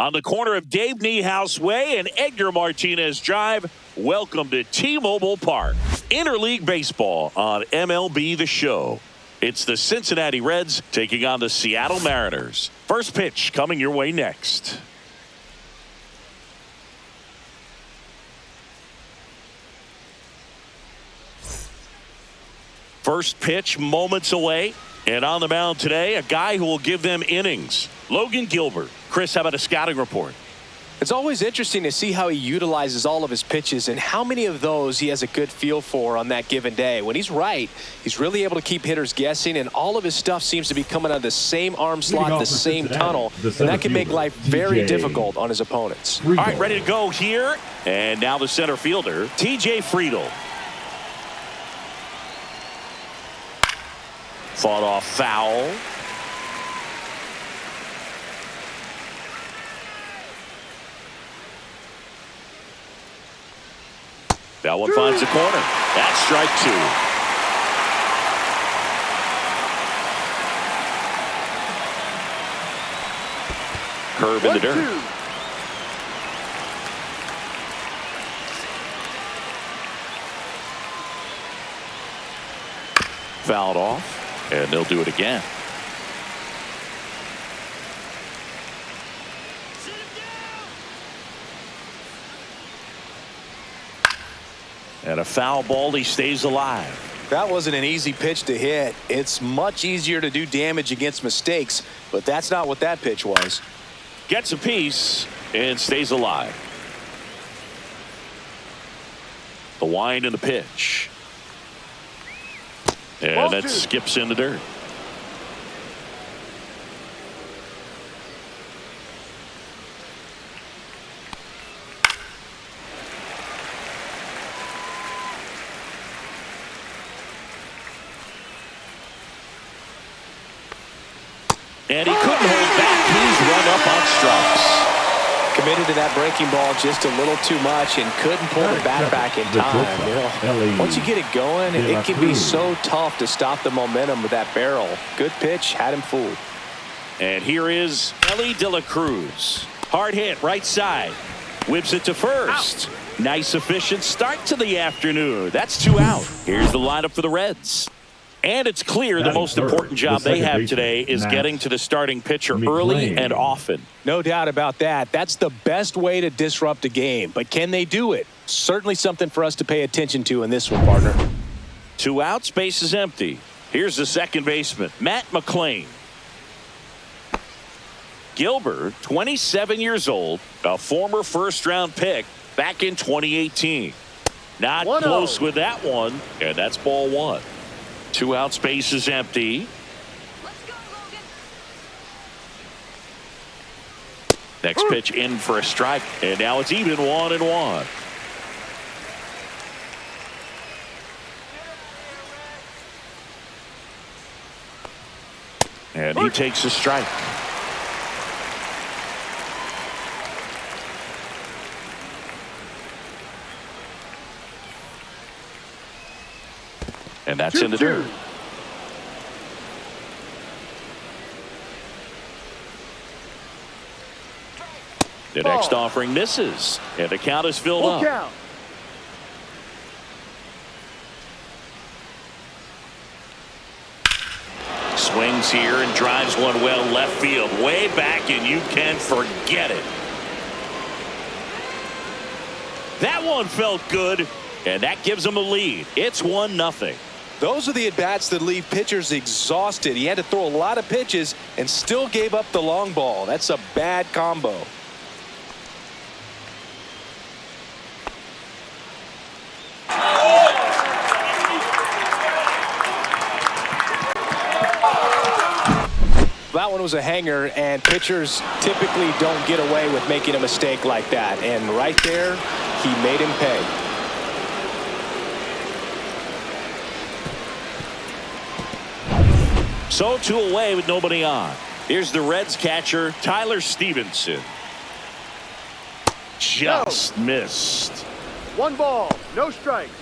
On the corner of Dave Niehaus Way and Edgar Martinez Drive, welcome to T-Mobile Park. Interleague Baseball on MLB The Show. It's the Cincinnati Reds taking on the Seattle Mariners. First pitch coming your way next. First pitch moments away. And on the mound today, a guy who will give them innings. Logan Gilbert. Chris, how about a scouting report? It's always interesting to see how he utilizes all of his pitches and how many of those he has a good feel for on that given day. When he's right, he's really able to keep hitters guessing, and all of his stuff seems to be coming out of the same arm slot, the same tunnel, and that can make life very difficult on his opponents. All right, ready to go here. And now the center fielder, TJ Friedl. Fought off foul. That one finds the corner. That's strike two. Curve in the dirt. Fouled off, and they'll do it again. And a foul ball, he stays alive. That wasn't an easy pitch to hit. It's much easier to do damage against mistakes, but that's not what that pitch was. Gets a piece and stays alive. The wind and the pitch. And that skips in the dirt. And he couldn't hold back. He's run up on strikes. Committed to that breaking ball just a little too much and couldn't pull the bat back in time. You know, once you get it going, it can be so tough to stop the momentum with that barrel. Good pitch, had him fooled. And here is Ellie De La Cruz. Hard hit, right side. Whips it to first. Nice efficient start to the afternoon. That's 2 out. Here's the lineup for the Reds. And it's clear the most important job they have today is getting to the starting pitcher early and often. No doubt about that. That's the best way to disrupt a game. But can they do it? Certainly something for us to pay attention to in this one, partner. 2 outs, base is empty. Here's the second baseman, Matt McClain. Gilbert, 27 years old, a former first-round pick back in 2018. Not close with that one, and that's ball one. 2 outs, base is empty. Let's go, Logan. Next pitch in for a strike, and now it's even 1-1. And he takes a strike. And that's in the dirt. The next offering misses, and the count is filled up. Swings here and drives one well left field, way back, and you can forget it. That one felt good, and that gives them a lead. It's 1-0. Those are the at-bats that leave pitchers exhausted. He had to throw a lot of pitches and still gave up the long ball. That's a bad combo. That one was a hanger, and pitchers typically don't get away with making a mistake like that. And right there, he made him pay. So 2 away with nobody on. Here's the Reds catcher, Tyler Stevenson. Just missed. 1 ball, no strikes.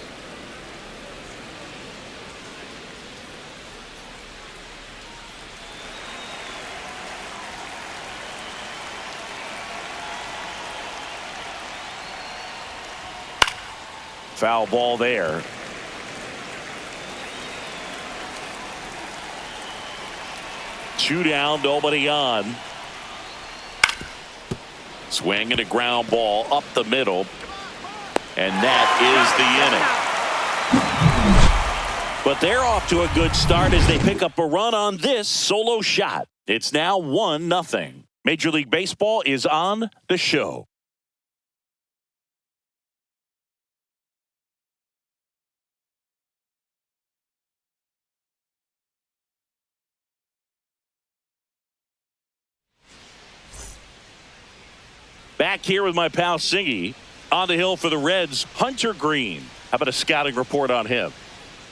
Foul ball there. Two down, nobody on. Swing and a ground ball up the middle. And that is the inning. But they're off to a good start as they pick up a run on this solo shot. It's now 1-0. Major League Baseball is on the show. Back here with my pal Singy. On the hill for the Reds, Hunter Green. How about a scouting report on him?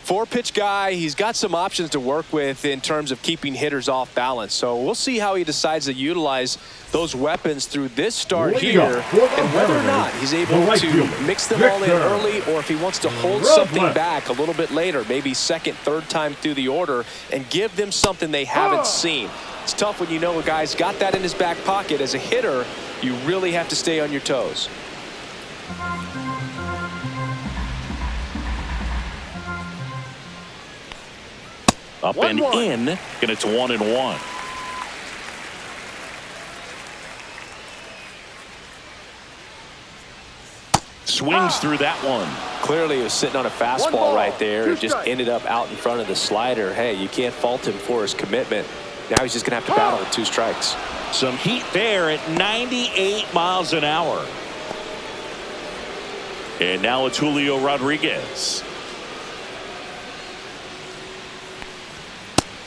4-pitch guy. He's got some options to work with in terms of keeping hitters off balance. So we'll see how he decides to utilize those weapons through this start here, and whether or not he's able to mix them all in early, or if he wants to hold something back a little bit later, maybe second, third time through the order, and give them something they haven't seen. It's tough when you know a guy's got that in his back pocket. As a hitter, you really have to stay on your toes. Up and in, and it's 1-1. Swings through that one. Clearly he was sitting on a fastball right there and just ended up out in front of the slider. Hey, you can't fault him for his commitment. Now he's just going to have to battle with 2 strikes. Some heat there at 98 miles an hour. And now it's Julio Rodriguez.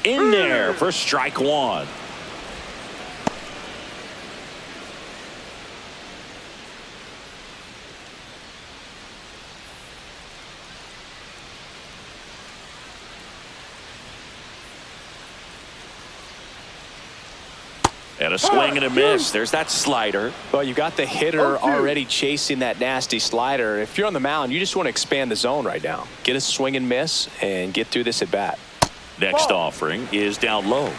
In there for strike one. And a swing and a miss. There's that slider. Well, you got the hitter already chasing that nasty slider. If you're on the mound, you just want to expand the zone right now. Get a swing and miss and get through this at bat. Next offering is down low.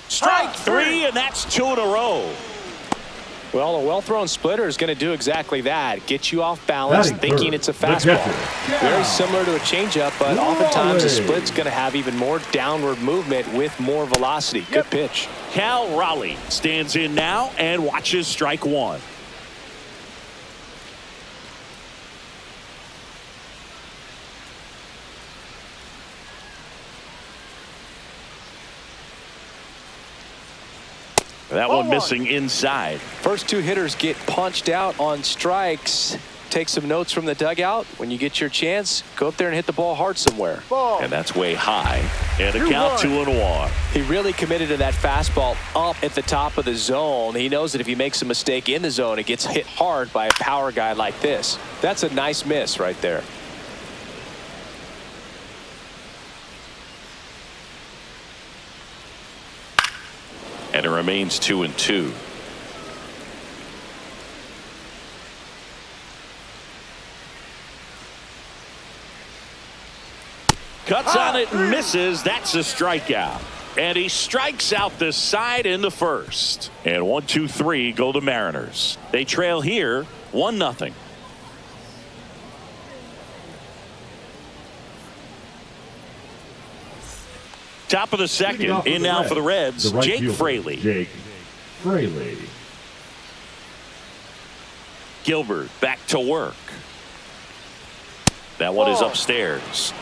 Strike 3, and that's 2 in a row. Well, a well-thrown splitter is going to do exactly that. Get you off balance, thinking it's a fastball. Very similar to a changeup, but oftentimes a split's going to have even more downward movement with more velocity. Good pitch. Cal Raleigh stands in now and watches strike 1. That one missing inside. First 2 hitters get punched out on strikes. Take some notes from the dugout. When you get your chance, go up there and hit the ball hard somewhere. And that's way high. And a count 2-1. He really committed to that fastball up at the top of the zone. He knows that if he makes a mistake in the zone, it gets hit hard by a power guy like this. That's a nice miss right there. And it remains 2-2. Cuts on it and misses. That's a strikeout. And he strikes out the side in the first. And 1, 2, 3 go the Mariners. They trail here 1-0. Top of the second, in now for the Reds, Jake Fraley. Gilbert back to work. That one is upstairs.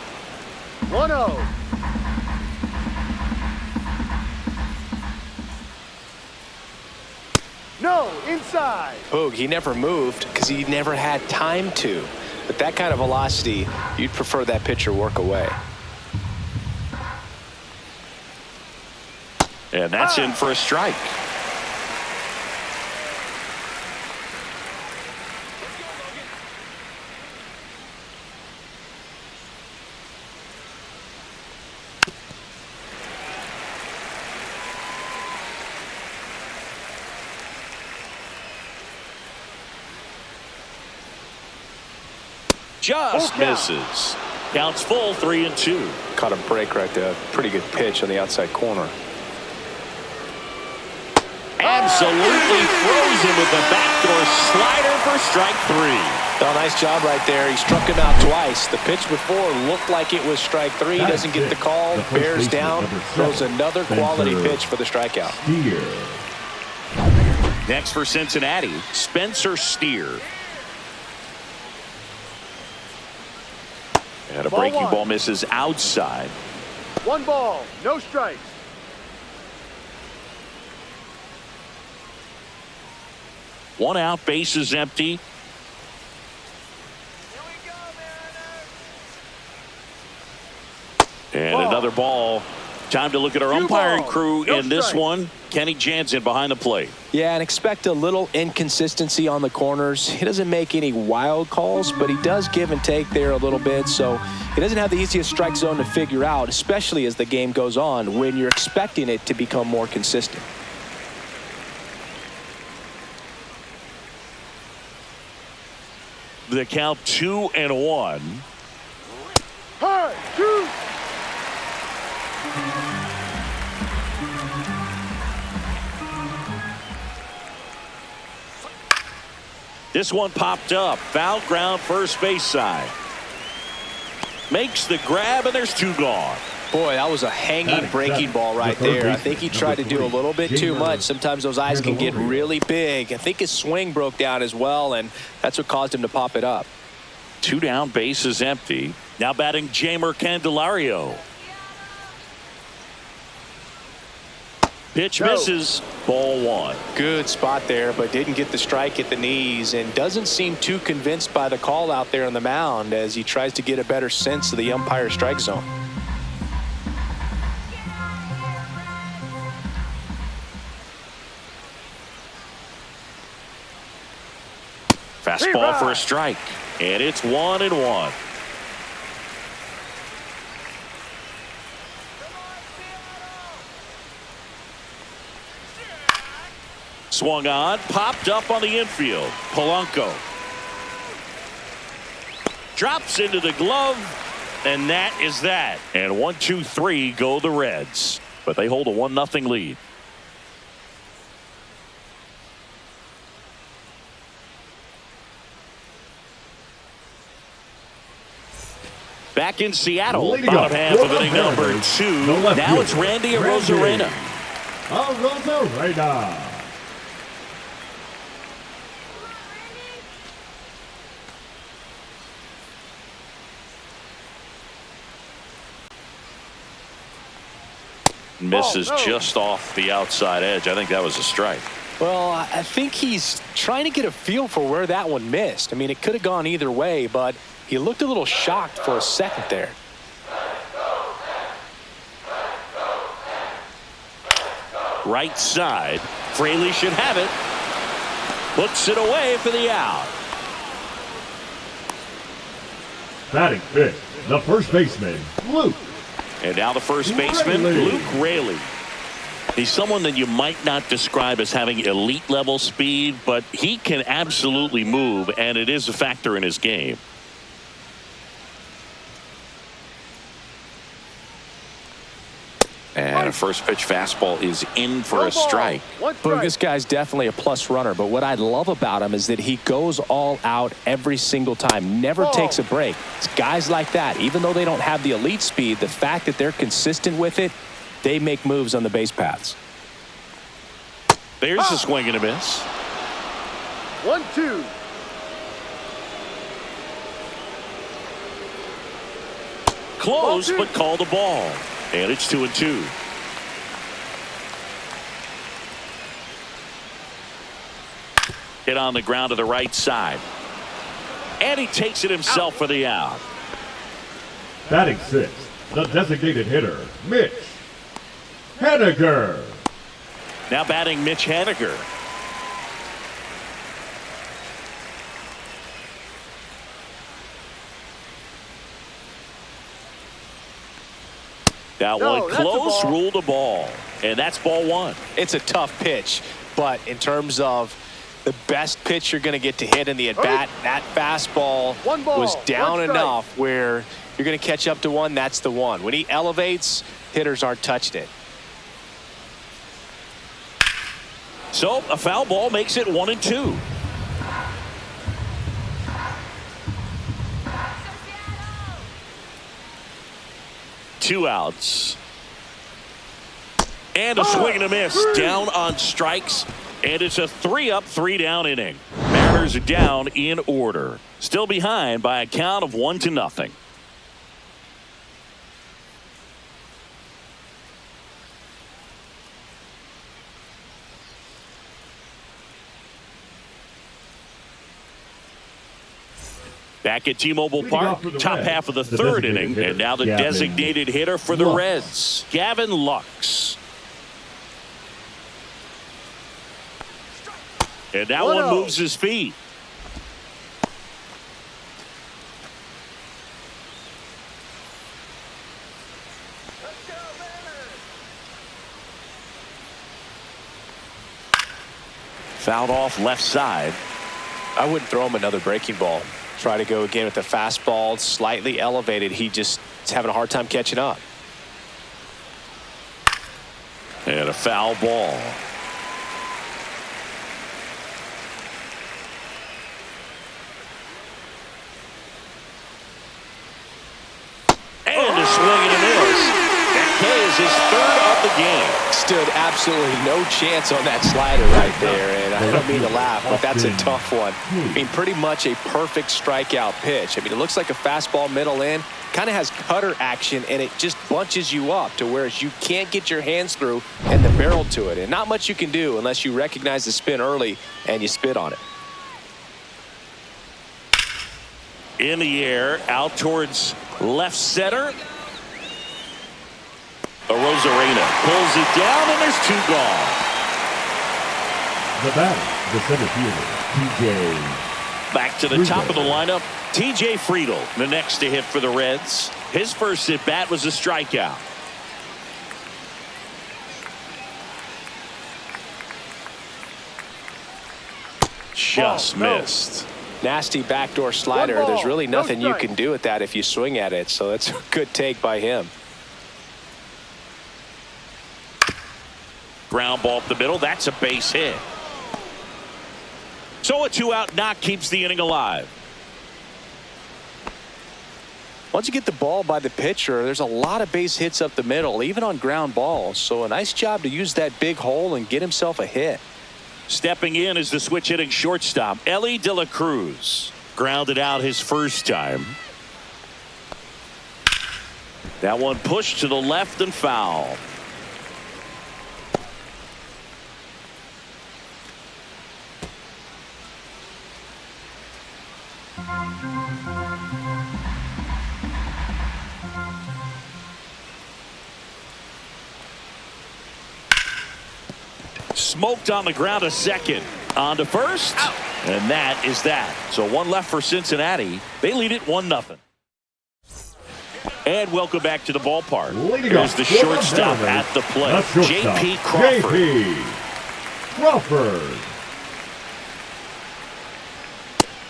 1-0. No, inside. Boog, he never moved because he never had time to. But that kind of velocity, you'd prefer that pitcher work away. And that's in for a strike. Just misses. Counts full, 3-2. Caught a break right there. Pretty good pitch on the outside corner. And absolutely frozen with the backdoor slider for strike 3. Oh, nice job right there. He struck him out twice. The pitch before looked like it was strike 3. Doesn't get the call. Bears down. Throws another quality pitch for the strikeout. Next for Cincinnati, Spencer Steer. And a breaking ball misses outside. 1 ball, no strikes. One out, bases empty. And another ball. Time to look at our umpiring crew in this one. Kenny Jansen behind the plate. Yeah, and expect a little inconsistency on the corners. He doesn't make any wild calls, but he does give and take there a little bit. So he doesn't have the easiest strike zone to figure out, especially as the game goes on when you're expecting it to become more consistent. The count 2-1. High, 2. This one popped up. Foul ground, first base side. Makes the grab, and there's 2 gone. Boy, that was a hanging breaking ball right there. I think he tried to do a little bit too much. Sometimes those eyes can get really big. I think his swing broke down as well, and that's what caused him to pop it up. 2 down, bases empty. Now batting Jamer Candelario. Pitch misses, ball 1. Good spot there, but didn't get the strike at the knees, and doesn't seem too convinced by the call out there on the mound as he tries to get a better sense of the umpire strike zone. Fastball for a strike, and it's 1-1. Swung on, popped up on the infield. Polanco drops into the glove, and that is that. And 1-2-3 go the Reds, but they hold a 1-0 lead. Back in Seattle, bottom half of inning number 2. Now it's Randy Arozarena. Misses just off the outside edge. I think that was a strike. Well, I think he's trying to get a feel for where that one missed. I mean, it could have gone either way, but he looked a little shocked for a second there. Right side. Fraley should have it. Puts it away for the out. Batting fifth, the first baseman, Luke. And now the first baseman, Luke Raley. He's someone that you might not describe as having elite level speed, but he can absolutely move, and it is a factor in his game. And a first pitch fastball is in for a strike. Look, this guy's definitely a plus runner, but what I love about him is that he goes all out every single time, never takes a break. It's guys like that, even though they don't have the elite speed, the fact that they're consistent with it, they make moves on the base paths. There's a swing and a miss. 1-2. Close, but called a ball. And it's 2-2. Hit on the ground to the right side. And he takes it himself for the out. Batting sixth, the designated hitter, Mitch Haniger. Now batting Mitch Haniger. That one close, ruled a ball. And that's ball 1. It's a tough pitch, but in terms of the best pitch you're going to get to hit in the at-bat, that fastball was down enough where you're going to catch up to one. That's the one. When he elevates, hitters aren't touched it. So a foul ball makes it 1-2. Two outs. And a swing and a miss. Down on strikes. And it's a 3-up, 3-down inning. Mariners are down in order. Still behind by a count of 1-0. Back at T-Mobile Park, top half of the third inning, and now the designated hitter for the Reds, Gavin Lux. And that one moves his feet. Fouled off left side. I wouldn't throw him another breaking ball. Try to go again with the fastball, slightly elevated. He just is having a hard time catching up. And a foul ball. And a swing and a miss. That K is his third of the game. Stood absolutely no chance on that slider right there, and I don't mean to laugh, but that's a tough one. I mean, pretty much a perfect strikeout pitch. I mean, it looks like a fastball middle in, kind of has cutter action, and it just bunches you up to where you can't get your hands through and the barrel to it, and not much you can do unless you recognize the spin early and you spit on it. In the air, out towards left center. Rosarena pulls it down, and there's two gone. The batter, the center fielder, TJ. Back to the top of the lineup, TJ Friedl, the next to hit for the Reds. His first at bat was a strikeout. Just missed. Nasty backdoor slider. There's really nothing you can do with that if you swing at it, so that's a good take by him. Ground ball up the middle. That's a base hit. So a 2-out knock keeps the inning alive. Once you get the ball by the pitcher, there's a lot of base hits up the middle, even on ground balls. So a nice job to use that big hole and get himself a hit. Stepping in is the switch hitting shortstop, Ellie De La Cruz. Grounded out his first time. That one pushed to the left and foul. Smoked on the ground, a second. On to first. Out. And that is that. So one left for Cincinnati. They lead it 1-0. And welcome back to the ballpark. Here's the shortstop at the plate, J.P. Crawford. J.P. Crawford.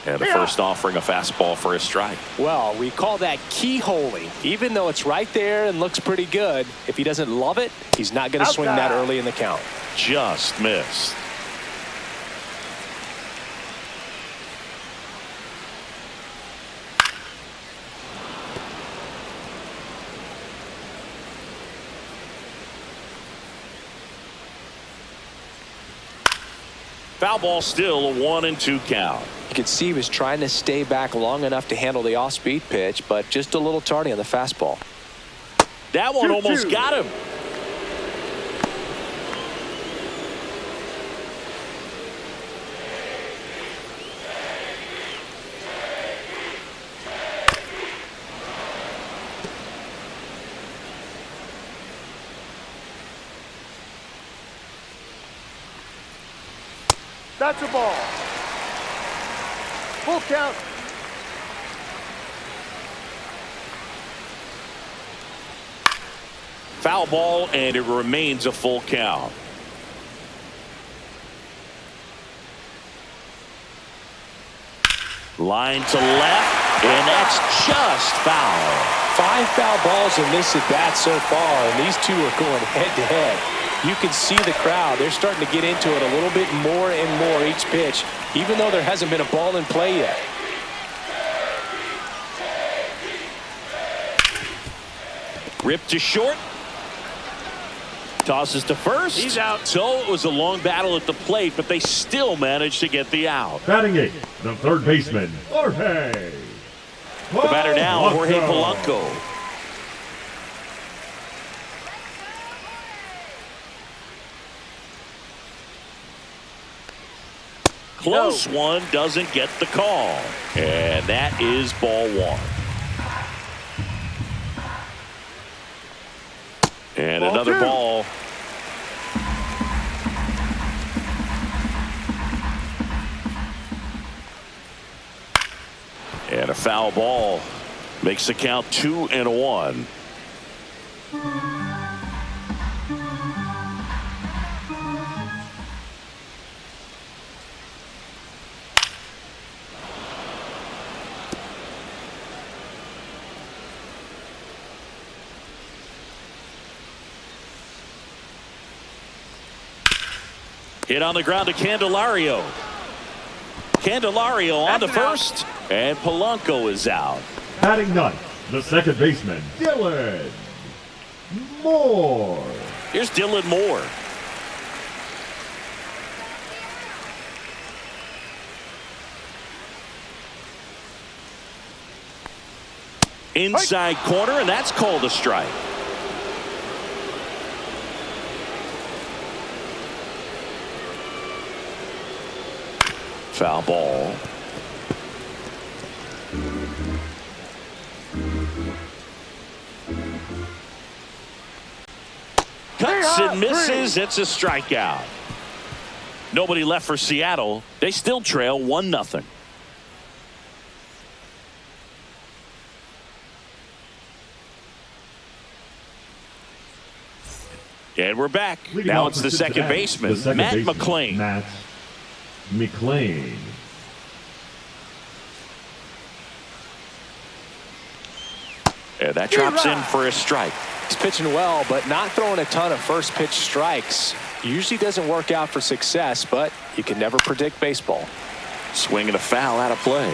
And the first offering a fastball for a strike. Well, we call that keyholing. Even though it's right there and looks pretty good, if he doesn't love it, he's not going to swing that early in the count. Just missed. Foul ball, still a 1-2 count. You could see he was trying to stay back long enough to handle the off-speed pitch, but just a little tardy on the fastball. That one almost got him. That's a ball. Full count. Foul ball, and it remains a full count. Line to left, and that's just foul. 5 foul balls in this at bat so far, and these two are going head to head. you can see the crowd. They're starting to get into it a little bit more and more each pitch, even though there hasn't been a ball in play yet. Ripped to short. Tosses to first. He's out. So it was a long battle at the plate, but they still managed to get the out. Batting eighth, the third baseman, Jorge. The batter now, Jorge Polanco. Close one, doesn't get the call. And that is ball one. And Ball another two. ball. And a foul ball makes the count 2-1. Hit on the ground to Candelario. Candelario on to first, and Polanco is out. Batting ninth, the second baseman, Dylan Moore. Here's Dylan Moore. Inside corner, and that's called a strike. Foul ball. Cuts and misses. It's a strikeout. Nobody left for Seattle. They still trail 1-0. And we're back. Leading Now off it's for the second Cincinnati, baseman, the second Matt baseman, McClain. Matt McClain. And that drops in for a strike. He's pitching well, but not throwing a ton of first pitch strikes. Usually doesn't work out for success, but you can never predict baseball. Swing and a foul out of play.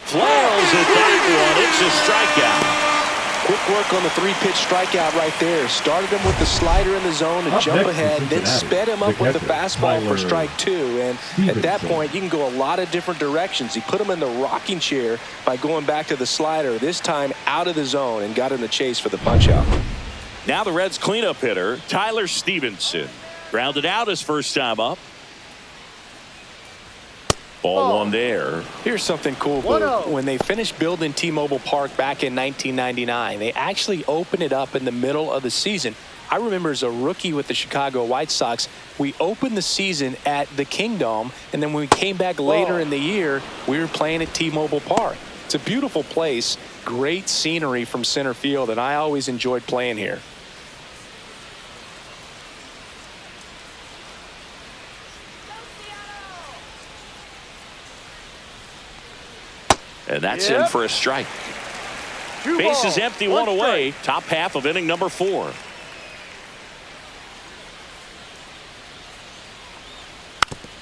Flails at that one. It's a strikeout. Quick work on the three-pitch strikeout right there. Started him with the slider in the zone to Up jump next ahead, is then Cincinnati, sped him up the with the catcher, fastball for Tyler strike two. And at that Stevenson. point, you can go a lot of different directions. He put him in the rocking chair by going back to the slider, this time out of the zone, and got in the chase for the punch-out. Now the Reds cleanup hitter, Tyler Stevenson. Grounded out his first time up. Ball one there. Here's something cool, Boo. 1-0. When they finished building T-Mobile Park back in 1999, they actually opened it up in the middle of the season. I remember as a rookie with the Chicago White Sox, we opened the season at the Kingdome, and then when we came back later in the year, we were playing at T-Mobile Park. It's a beautiful place, great scenery from center field, and I always enjoyed playing here. And that's in for a strike. Bases empty, one away. Top half of inning number 4.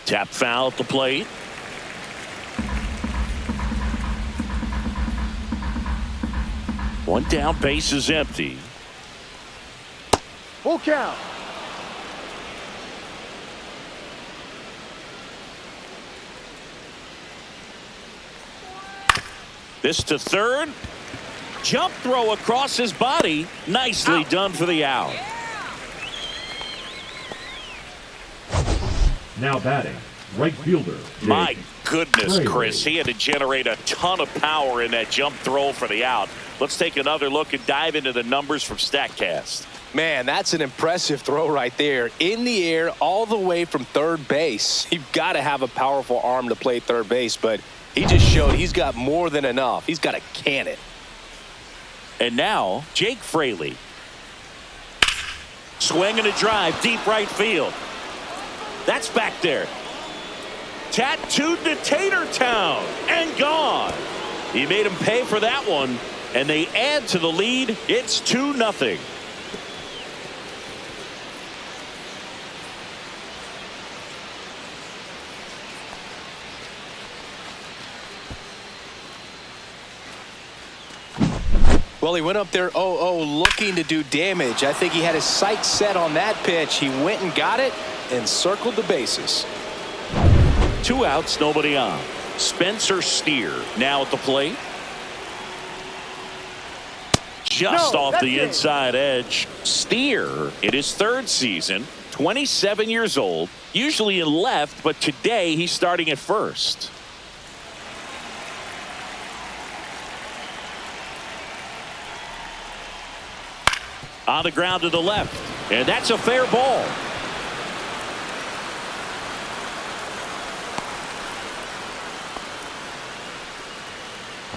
Tap foul at the plate. One down, base is empty. Full count. This to third. Jump throw across his body. Nicely done for the out. Now batting, right fielder. My Jake goodness, Fraley. Chris. He had to generate a ton of power in that jump throw for the out. Let's take another look and dive into the numbers from StatCast. Man, that's an impressive throw right there. In the air, all the way from third base. You've got to have a powerful arm to play third base, but he just showed he's got more than enough. He's got to can it. And now, Jake Fraley. Swing and a drive, deep right field. That's back there. Tattooed to Tater Town and gone. He made him pay for that one, and they add to the lead. It's 2-0. Well, he went up there 0-0 looking to do damage. I think he had his sights set on that pitch. He went and got it and circled the bases. 2 outs, nobody on. Spencer Steer now at the plate. Just off the inside edge. Steer in his 3rd season, 27 years old, usually in left, but today he's starting at first. On the ground to the left, and that's a fair ball.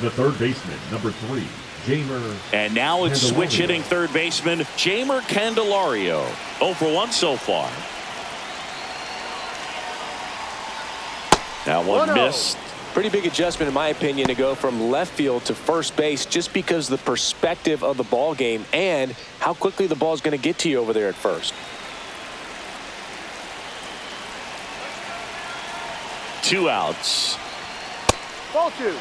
The third baseman, number 3, Jamer. And now it's Candelario. switch hitting third baseman Jamer Candelario. 0 for 1 so far. That one 1-0. missed. Pretty big adjustment, in my opinion, to go from left field to first base just because of the perspective of the ball game and how quickly the ball is going to get to you over there at first. 2 outs. Ball 2.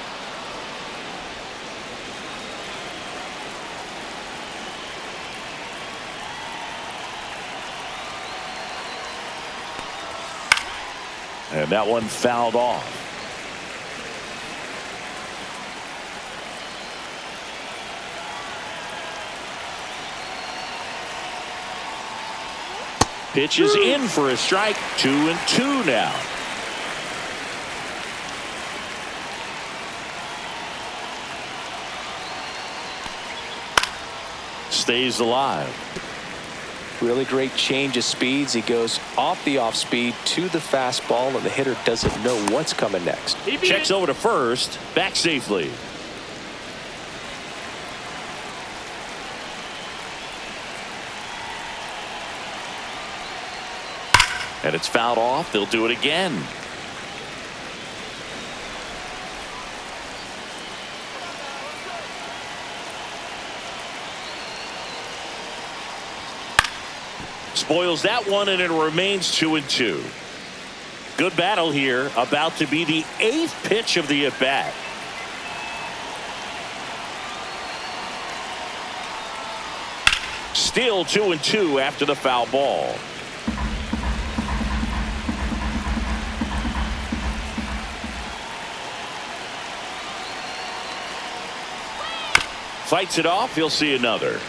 And that one fouled off. Pitch is in for a strike. 2-2 now. Stays alive. Really great change of speeds. He goes off the off speed to the fastball, and the hitter doesn't know what's coming next. Checks over to first. Back safely. And it's fouled off. They'll do it again. Spoils that one, and it remains 2-2. Good battle here. About to be the 8th pitch of the at-bat. Still 2-2 after the foul ball. Fights it off. He'll see another.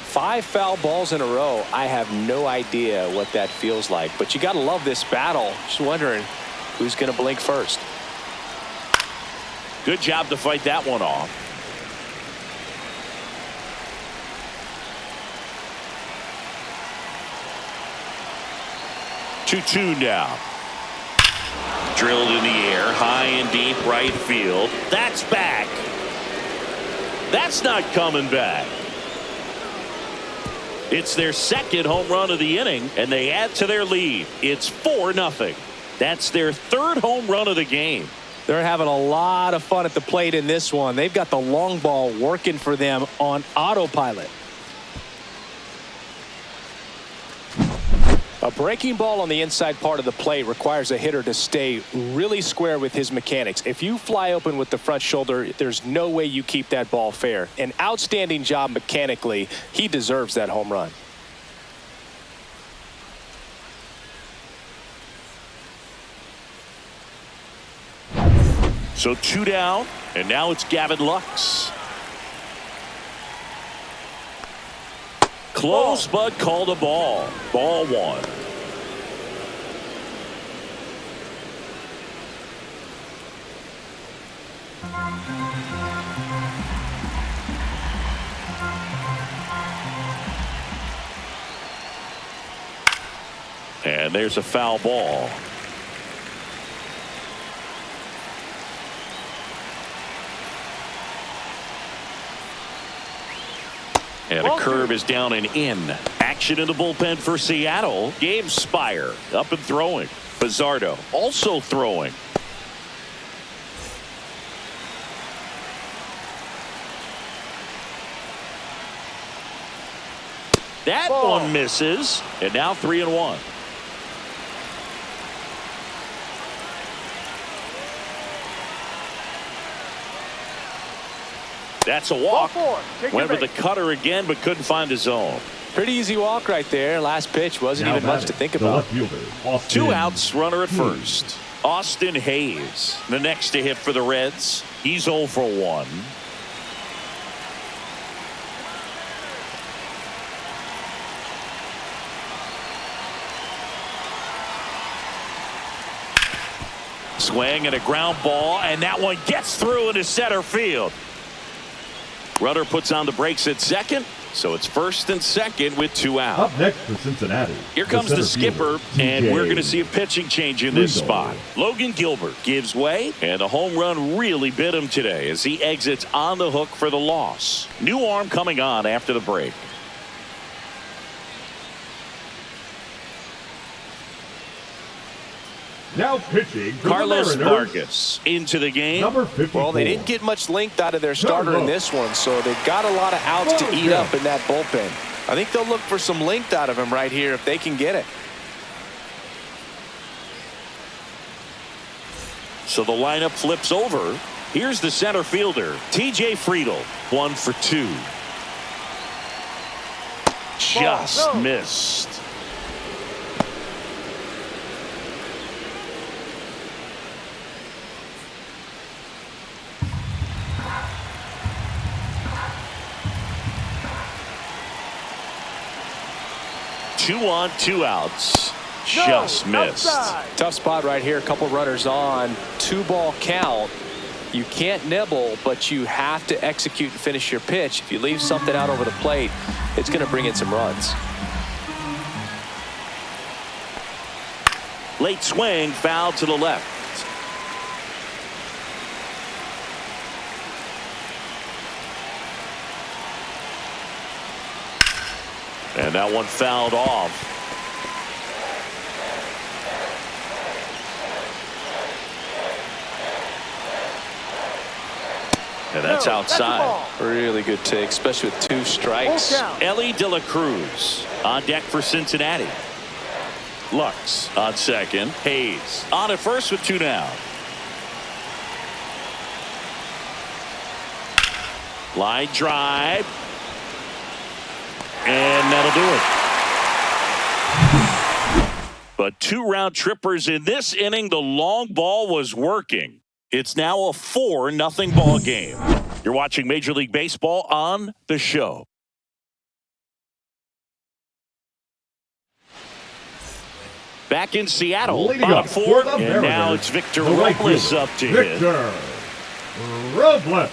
5 foul balls in a row. I have no idea what that feels like, but you got to love this battle. Just wondering who's going to blink first. Good job to fight that one off. Two now. Drilled in the air, high and deep right field. That's back. That's not coming back. It's their 2nd home run of the inning, and they add to their lead. It's 4-0. That's their 3rd home run of the game. They're having a lot of fun at the plate in this one. They've got the long ball working for them on autopilot. A breaking ball on the inside part of the plate requires a hitter to stay really square with his mechanics. If you fly open with the front shoulder, there's no way you keep that ball fair. An outstanding job mechanically. He deserves that home run. So 2 down, and now it's Gavin Lux. Close, but called a ball. Ball 1. And there's a foul ball. And a curve is down and in. Action in the bullpen for Seattle. Gabe Spire up and throwing. Bizzardo also throwing. That Ball. one misses. And now 3-1. That's a walk. Ball 4. Take Went your with the cutter again, but couldn't find his zone. Pretty easy walk right there. Last pitch wasn't Now even much to batting, think the about. left fielder, Austin 2 outs, runner at Hayes. first. Austin Hayes, the next to hit for the Reds. He's 0 for 1. Swing and a ground ball, and that one gets through into center field. Runner puts on the brakes at second, so it's first and second with 2 out. Up next for Cincinnati. Here comes the skipper, and we're going to see a pitching change in this spot. Logan Gilbert gives way, and the home run really bit him today as he exits on the hook for the loss. New arm coming on after the break. Ringo. Now pitching for Carlos the Mariners, Vargas into the game. number 54. Well, they didn't get much length out of their starter in this one, so they've got a lot of outs to eat up in that bullpen. I think they'll look for some length out of him right here if they can get it. So the lineup flips over. Here's the center fielder, T.J. Friedl, 1 for 2. Just missed. Two on, 2 outs. Just missed. Outside. Tough spot right here. A couple runners on. 2-ball count. You can't nibble, but you have to execute and finish your pitch. If you leave something out over the plate, it's going to bring in some runs. Late swing, foul to the left. And that one fouled off. And that's outside. Really good take, especially with 2 strikes. Ellie De La Cruz on deck for Cincinnati. Lux on second. Hayes on at first with 2 down. Line drive. And that'll do it. But 2 round trippers in this inning. The long ball was working. It's now a 4-0 ball game. You're watching Major League Baseball on The Show. Back in Seattle, Leading bottom up 4, for the and Mariners, now it's Victor the right Robles fielder, up to hit. Victor Robles.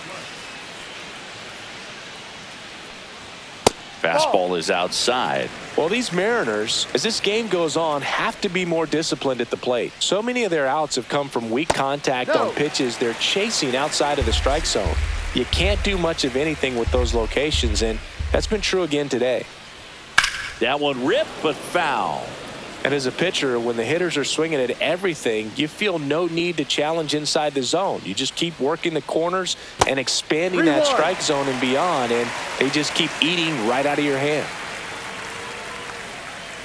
Fastball is outside. Well, these Mariners, as this game goes on, have to be more disciplined at the plate. So many of their outs have come from weak contact on pitches they're chasing outside of the strike zone. You can't do much of anything with those locations, and that's been true again today. That one ripped, but foul. And as a pitcher, when the hitters are swinging at everything, you feel no need to challenge inside the zone. You just keep working the corners and expanding that strike zone and beyond, and they just keep eating right out of your hand.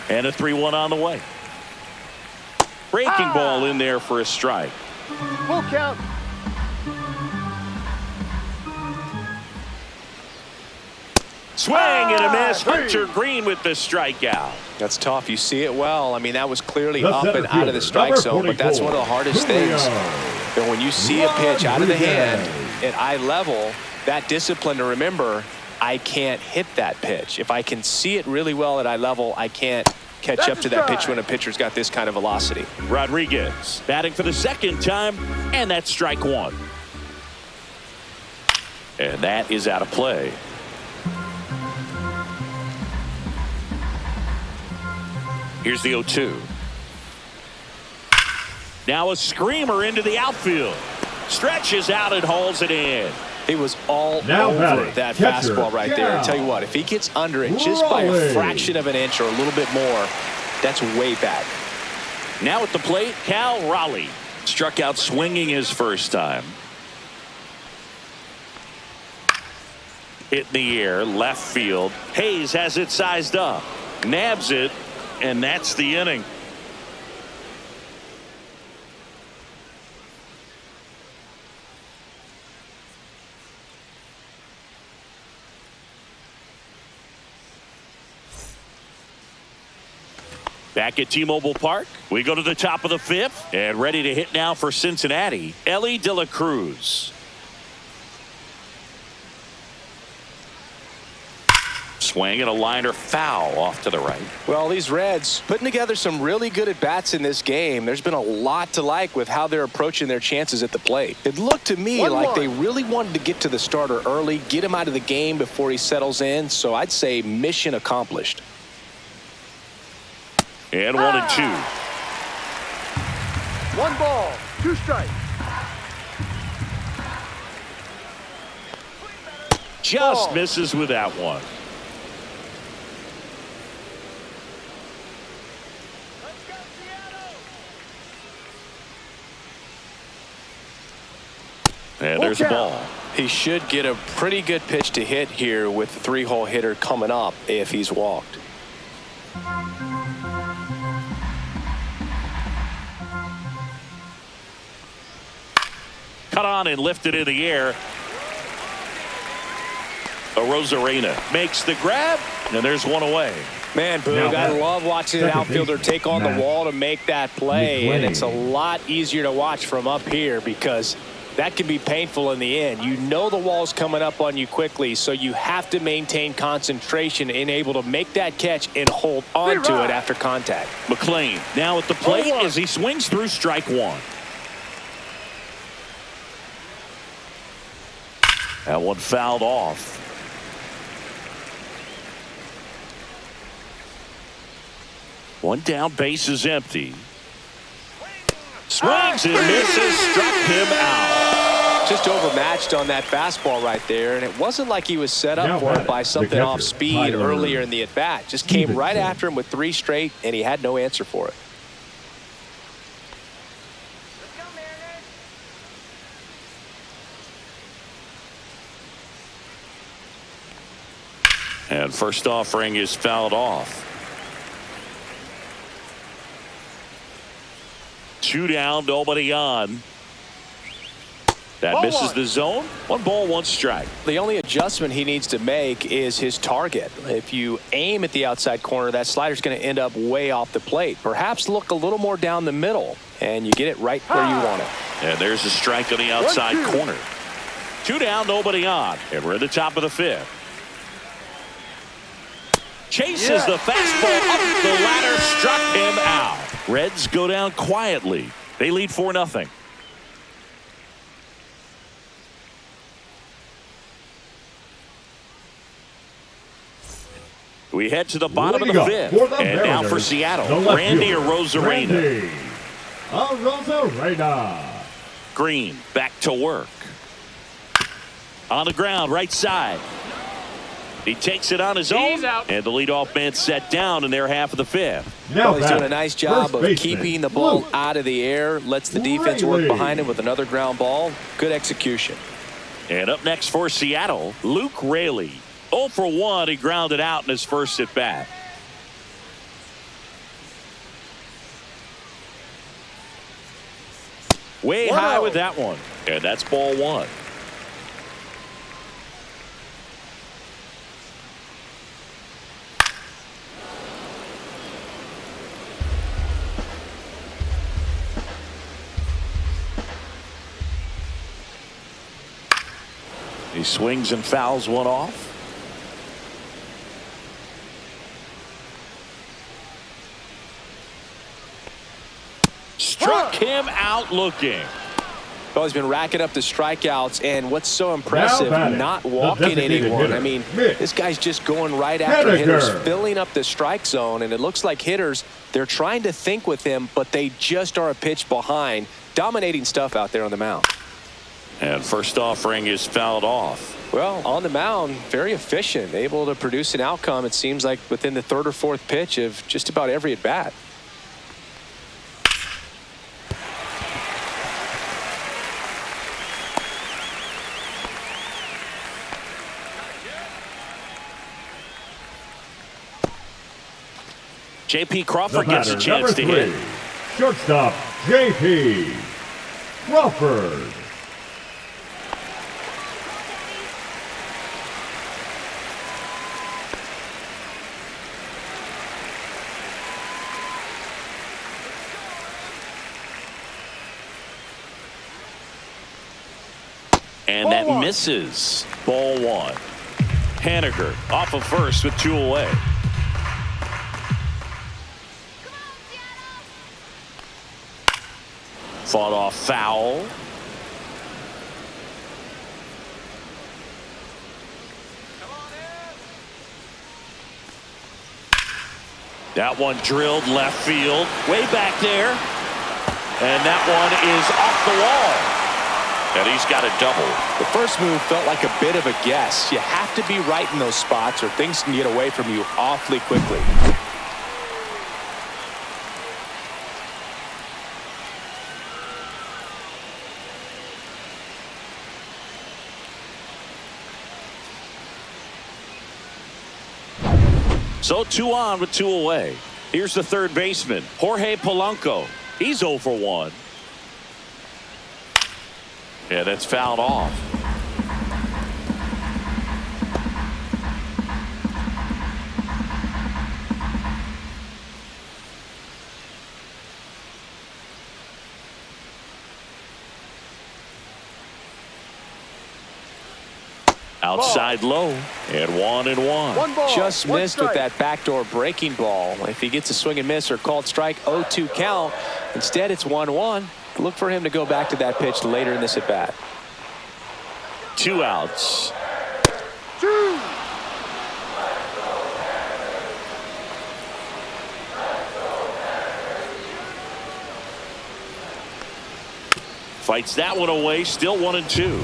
And a 3-1 on the way. Breaking ball in there for a strike. Full count. Swing and a miss. Hunter Green with the strikeout. That's tough. You see it well. I mean, that was clearly The up and center out of the fielder, strike number zone, but that's 44, one of the hardest things. And when you see a pitch out of the hand at eye level, that discipline to remember, I can't hit that pitch. If I can see it really well at eye level, I can't catch up to that pitch when a pitcher's got this kind of velocity. Rodriguez batting for the second time, and that's strike 1. And that is out of play. Here's the 0-2. Now a screamer into the outfield. Stretches out and hauls it in. He was all Now over batting, that catcher, fastball right there. I tell you what, if he gets under it just by a fraction of an inch or a little bit more, that's way back. Now at the plate, Cal Raleigh. Struck out swinging his first time. Hit in the air, left field. Hayes has it sized up. Nabs it, and that's the inning. Back at T-Mobile Park, we go to the top of the fifth, and ready to hit now for Cincinnati, Elly De La Cruz. Swing and a liner foul off to the right. Well, these Reds putting together some really good at-bats in this game. There's been a lot to like with how they're approaching their chances at the plate. It looked to me like they really wanted to get to the starter early, get him out of the game before he settles in, so I'd say mission accomplished. And 1-2. 1 ball, 2 strikes. Just Ball. misses with that one. And there's the ball. He should get a pretty good pitch to hit here with the 3-hole hitter coming up if he's walked. Cut on and lifted in the air. Rosarena makes the grab, and there's one away. Man, Boog, I love watching an outfielder take on the wall to make that play, and it's a lot easier to watch from up here because that can be painful in the end. You know the wall's coming up on you quickly, so you have to maintain concentration and able to make that catch and hold on to it after contact. McLean now at the plate as he swings through strike one. That one fouled off. One down, base is empty. Swings and misses, struck him out. Just overmatched on that fastball right there, and it wasn't like he was set up for it by something off speed earlier in the at-bat. Just came right after him with 3 straight, and he had no answer for it. And first offering is fouled off. 2 down, nobody on. That misses the zone. 1 ball, 1 strike. The only adjustment he needs to make is his target. If you aim at the outside corner, that slider's going to end up way off the plate. Perhaps look a little more down the middle, and you get it right where you want it. And there's a strike on the outside corner. 2 down, nobody on. And we're at the top of the 5th. Chases the fastball up the ladder, struck him out. Reds go down quietly. They lead 4-0. We head to the bottom of the 5th. And now for Seattle, Randy Arozarena. Green back to work. On the ground, right side. He takes it on his own, and the leadoff man set down in their half of the 5th. Well, he's doing a nice job of keeping the ball out of the air, lets the defense work behind him with another ground ball. Good execution. And up next for Seattle, Luke Raley. 0 for 1, he grounded out in his first at bat. Way high with that one, and that's ball 1. He swings and fouls one off. Struck him out looking. Well, he's been racking up the strikeouts, and what's so impressive, not walking anyone. I mean, this guy's just going right after hitters, filling up the strike zone, and it looks like hitters, they're trying to think with him, but they just are a pitch behind. Dominating stuff out there on the mound. And first offering is fouled off. Well, on the mound, very efficient, able to produce an outcome, it seems like, within the 3rd or 4th pitch of just about every at-bat. J.P. The Crawford gets a batter, chance to hit. number 3, shortstop J.P. Crawford. And that misses. Ball 1. Haniger off of first with 2 away. Fought off foul. That one drilled left field, way back there. And that one is off the wall. And he's got a double. The first move felt like a bit of a guess. You have to be right in those spots or things can get away from you awfully quickly. So 2 on with 2 away. Here's the third baseman, Jorge Polanco. He's 0 for 1. Yeah, that's fouled off. Outside low, and 1-1. One ball, Just one missed strike. with that backdoor breaking ball. If he gets a swing and miss or called strike, 0-2 count. Instead, it's 1-1. Look for him to go back to that pitch later in this at bat. 2 outs. 2. Fights that one away, still 1-2.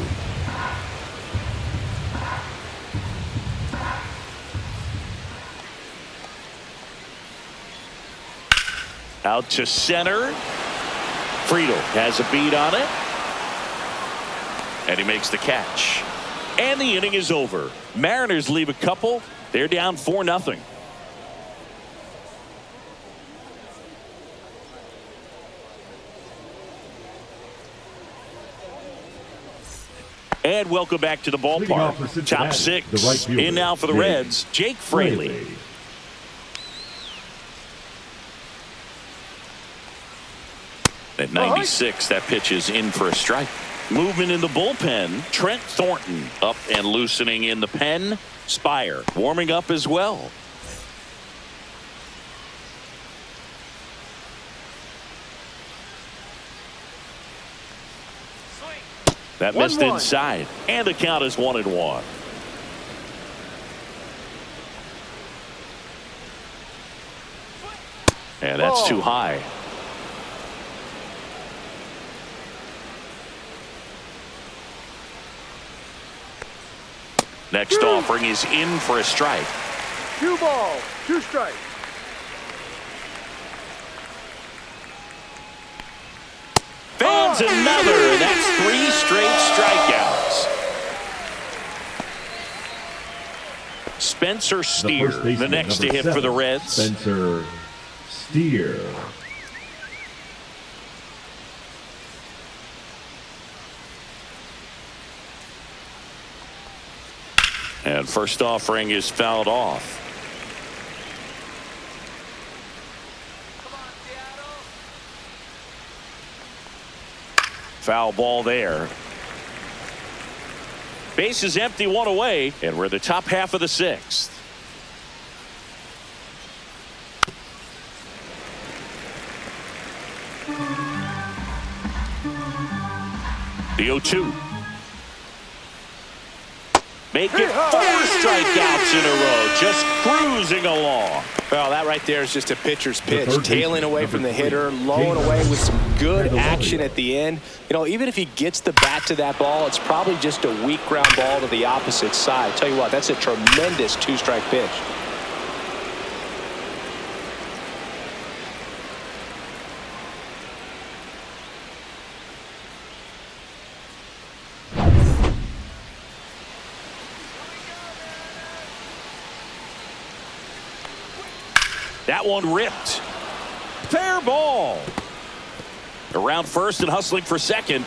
Out to center. Friedel has a beat on it. And he makes the catch. And the inning is over. Mariners leave a couple. They're down 4-0. And welcome back to the Leading off for ballpark. Cincinnati, Top 6. the right fielder, In now for the Jake Reds, Jake Fraley. At 96, that pitch is in for a strike. Movement in the bullpen. Trent Thornton up and loosening in the pen. Spire warming up as well. That missed 1-1. inside, and the count is 1-1. And that's Ball. too high. Next offering is in for a strike. 2 balls, 2 strikes. Fans another, and that's 3 straight strikeouts. Spencer The Steer, first baseman, the next to number hit for the 7, Reds. Spencer Steer. And first offering is fouled off. Foul ball there. Base is empty, 1 away, and we're the top half of the 6th. The 0-2. Make it 4 strikeouts in a row, just cruising along. Well, that right there is just a pitcher's pitch, third tailing baseman, away number from the 3, hitter, lowing away with some good James. action at the end. You know, even if he gets the bat to that ball, it's probably just a weak ground ball to the opposite side. Tell you what, that's a tremendous 2-strike pitch. That one ripped. Fair ball. Around first and hustling for second.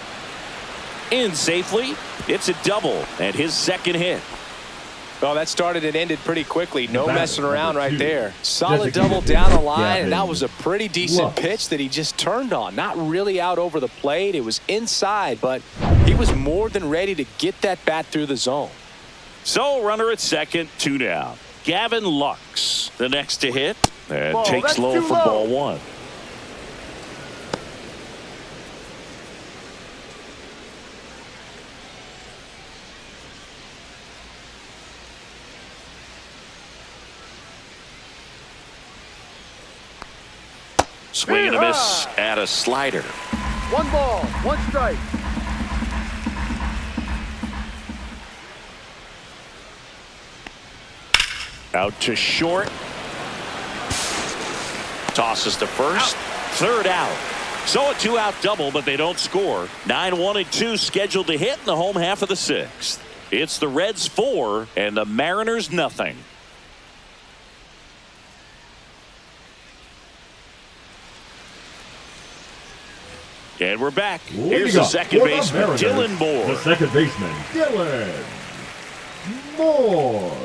In safely. It's a double and his second hit. Well, that started and ended pretty quickly. No Batter, messing around number right 2. there. Solid Designated double down the hitter, line, and that Gavin was a pretty decent Lux. pitch that he just turned on. Not really out over the plate. It was inside, but he was more than ready to get that bat through the zone. So runner at second, 2 down. Gavin Lux, the next to hit, and Ball, takes that's low too for low. ball 1. Swing and a miss at a slider. 1 ball, 1 strike. Out to short. Tosses to first. Third out. So a 2-out double, but they don't score. 9-1 and 2 scheduled to hit in the home half of the 6th. It's the Reds 4 and the Mariners nothing. And we're back. Here's the second baseman, Dylan Moore. The second baseman, Dylan Moore.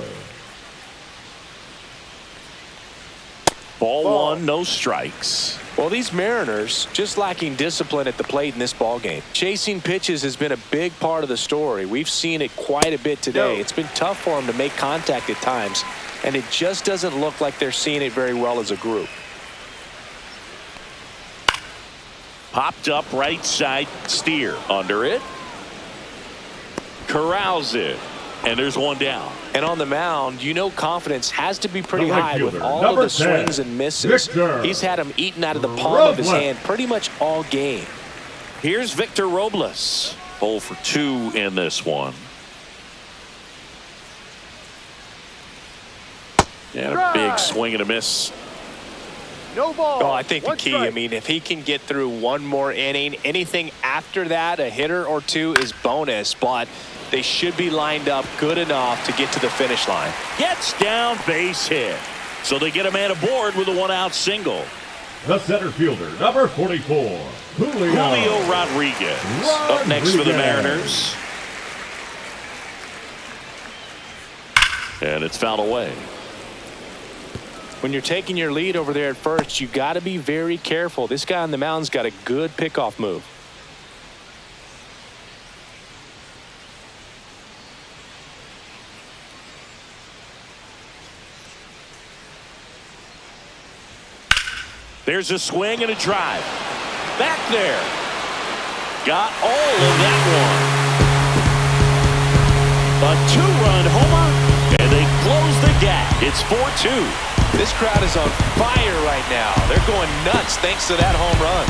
Ball 1, no strikes. Well, these Mariners just lacking discipline at the plate in this ballgame. Chasing pitches has been a big part of the story. We've seen it quite a bit today. It's been tough for them to make contact at times, and it just doesn't look like they're seeing it very well as a group. Popped up right side, Steer under it. Corrals it. And there's 1 down. And on the mound, you know confidence has to be pretty The right high with fielder, all of number the 10, swings and misses. Victor He's had them eaten out of the palm of his Robles. hand pretty much all game. Here's Victor Robles. 0 for 2 in this one. And a big swing and a miss. No ball. Oh, I think the 1 key, strike. I mean, if he can get through 1 more inning, anything after that, a hitter or 2 is bonus, but they should be lined up good enough to get to the finish line. Gets down, base hit. So they get a man aboard with a 1-out single. The center fielder, number 44, Julio Rodriguez. Up next for the Mariners. And it's fouled away. When you're taking your lead over there at first, you got to be very careful. This guy on the mound's got a good pickoff move. There's a swing and a drive. Back there. Got all of that one. A 2-run homer, and they close the gap. It's 4-2. This crowd is on fire right now. They're going nuts thanks to that home run.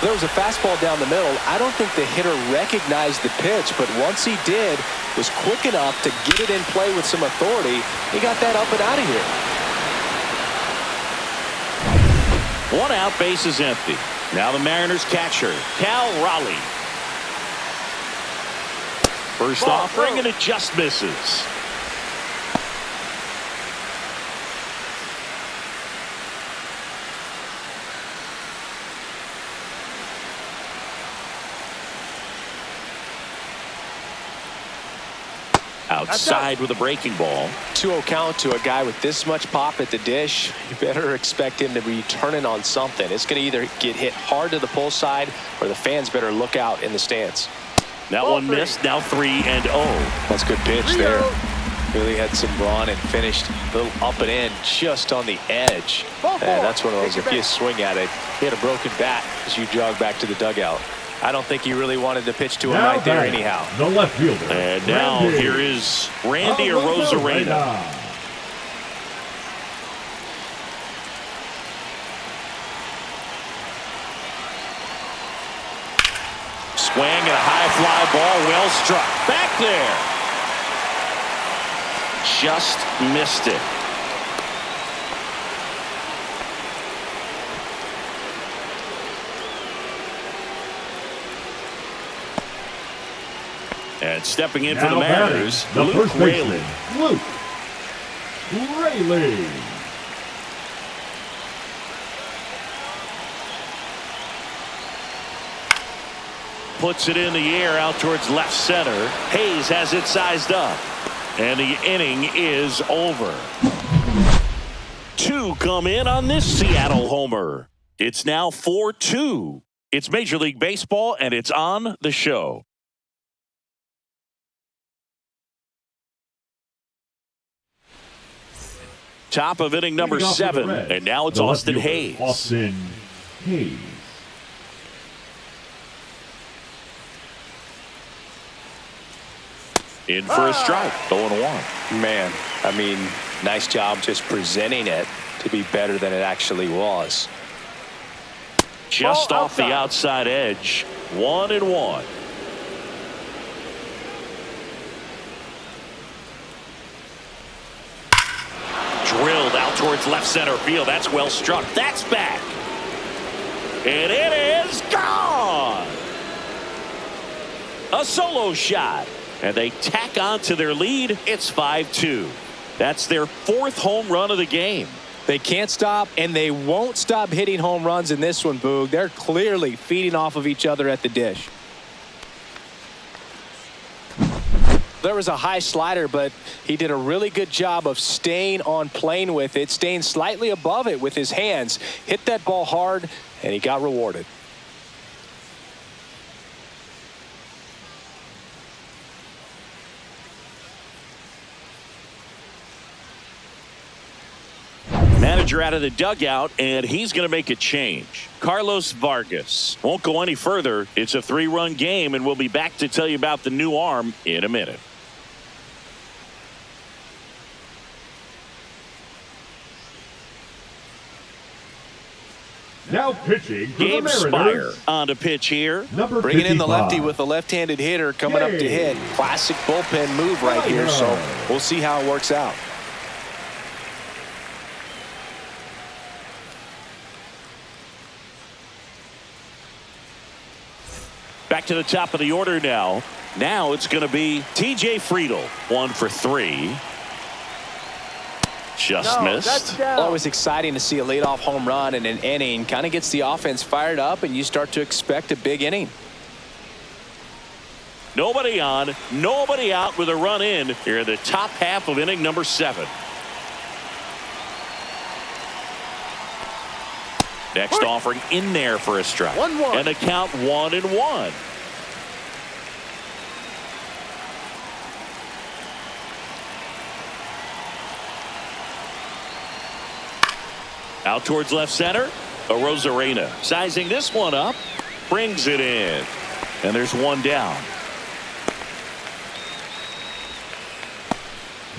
There was a fastball down the middle. I don't think the hitter recognized the pitch, but once he did, was quick enough to get it in play with some authority. He got that up and out of here. 1 out, base is empty. Now the Mariners catcher, Cal Raleigh. First offering, and it just misses. Outside with a breaking ball. 2-0 count to a guy with this much pop at the dish. You better expect him to be turning on something. It's going to either get hit hard to the pull side, or the fans better look out in the stands. That one missed. Now 3-0. That's a good pitch there. Really had some run and finished a little up and in just on the edge. And that's one of those, if you swing at it, he had a broken bat as you jog back to the dugout. I don't think he really wanted to pitch to him right there anyhow. The left fielder. And now here is Randy Arozarena. Swing and a high fly ball, well struck. Back there. Just missed it. And stepping in Now for the Mariners, the Luke first Raley. baseman, Luke Raley. Puts it in the air out towards left center. Hayes has it sized up. And the inning is over. 2 come in on this Seattle homer. It's now 4-2. It's Major League Baseball, and it's on the show. Top of inning number 7, and now it's Austin Hayes. Austin Hayes. In for a strike, 0-1. Man, I mean, nice job just presenting it to be better than it actually was. Just off the outside edge, 1-1. Drilled out towards left center field. That's well struck. That's back. And it is gone. A solo shot. And they tack on to their lead. It's 5-2. That's their 4th home run of the game. They can't stop, and they won't stop hitting home runs in this one, Boog. They're clearly feeding off of each other at the dish. There was a high slider, but he did a really good job of staying on plane with it, staying slightly above it with his hands. Hit that ball hard, and he got rewarded. Manager out of the dugout, and he's going to make a change. Carlos Vargas won't go any further. It's a 3-run game, and we'll be back to tell you about the new arm in a minute. Now pitching for Gabe the Spire Mariners. on to pitch here. Number Bringing in the 55. lefty with a left-handed hitter coming up to hit. Classic bullpen move right here, so we'll see how it works out. Back to the top of the order now. Now it's going to be T.J. Friedel. 1 for 3. Just That's missed. down. Always exciting to see a leadoff home run in an inning. Kind of gets the offense fired up, and you start to expect a big inning. Nobody on, nobody out with a run in here in the top half of inning number 7. Next offering in there for a strike. 1-1. And a count 1-1. Out towards left center. Rosarena sizing this one up. Brings it in. And there's one down.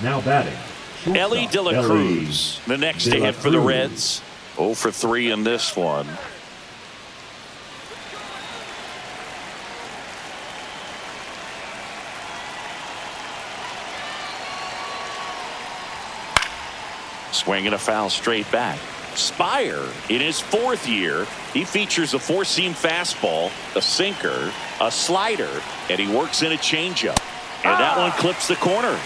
Now batting. Ellie De La Cruz, the next to hit for the Reds. 0 for 3 in this one. Swinging a foul straight back. Spire in his 4th year. He features a 4-seam fastball, a sinker, a slider, and he works in a changeup. And that one clips the corner.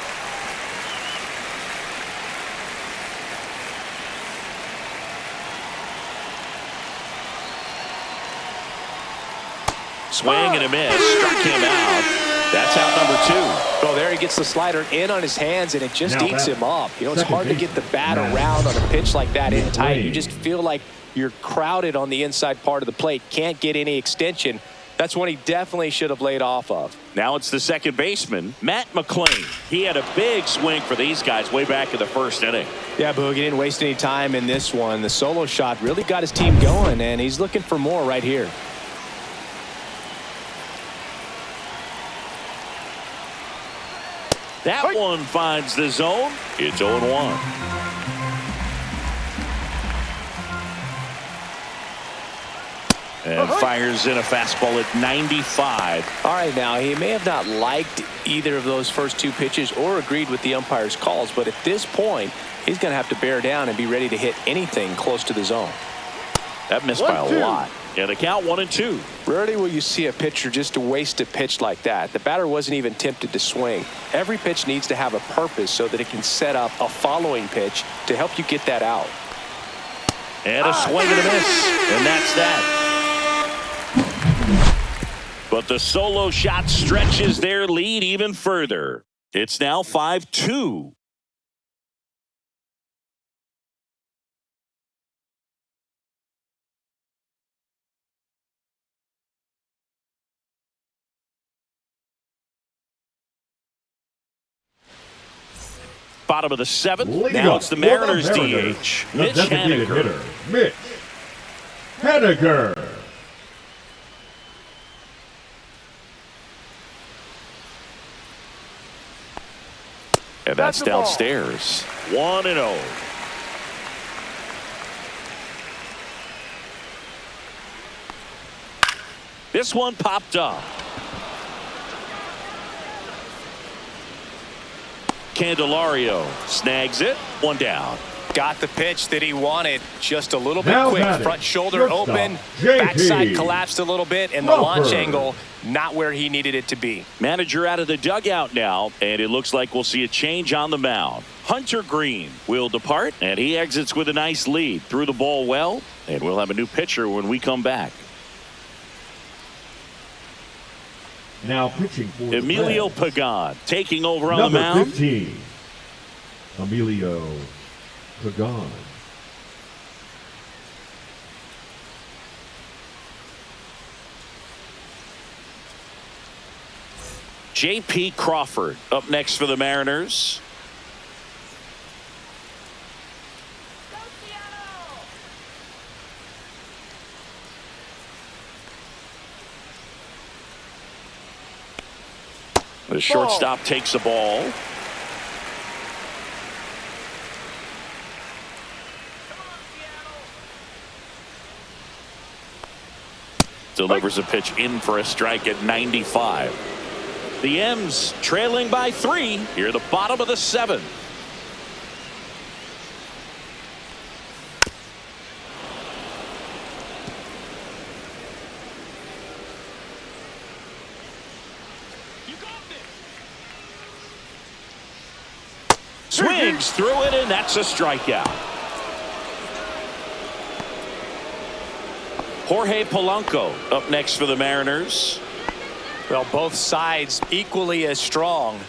Swing and a miss. Struck him out. That's out number 2. Oh, there he gets the slider in on his hands, and it just Now eats back. him up. You know, it's Second hard to base. get the bat Matt. around on a pitch like that in tight. You McLean. just feel like you're crowded on the inside part of the plate. Can't get any extension. That's one he definitely should have laid off of. Now it's the second baseman, Matt McLean. He had a big swing for these guys way back in the 1st inning. Yeah, Boog, he didn't waste any time in this one. The solo shot really got his team going, and he's looking for more right here. That one finds the zone. It's 0-1. And fires in a fastball at 95. All right, now, he may have not liked either of those first 2 pitches or agreed with the umpire's calls, but at this point, he's going to have to bear down and be ready to hit anything close to the zone. That missed by a 1-2. lot. And the count 1-2. Rarely will you see a pitcher just waste a pitch like that. The batter wasn't even tempted to swing. Every pitch needs to have a purpose so that it can set up a following pitch to help you get that out. And a swing and a miss. And that's that. But the solo shot stretches their lead even further. It's now 5-2. Bottom of the seventh. Now it's the Mariners DH. The Mitch designated Haniger. hitter, Mitch Haniger. And that's That's the ball. downstairs. 1-0. This one popped up. Candelario snags it. One down. Got the pitch that he wanted, just a little bit Now quick. batting, Front shoulder shortstop, open, JP. backside collapsed a little bit, and the launch Crawford. angle not where he needed it to be. Manager out of the dugout now, and it looks like we'll see a change on the mound. Hunter Green will depart, and he exits with a nice lead. Threw the ball well, and we'll have a new pitcher when we come back. Now pitching for the Emilio Reds, Pagan taking over on number the mound. 15, Emilio Pagan. J.P. Crawford up next for the Mariners. Go Seattle! The shortstop takes the ball. Delivers a pitch in for a strike at 95. The M's trailing by 3 here at the bottom of the 7th. Swings through it, and that's a strikeout. Jorge Polanco up next for the Mariners. Well, both sides equally as strong,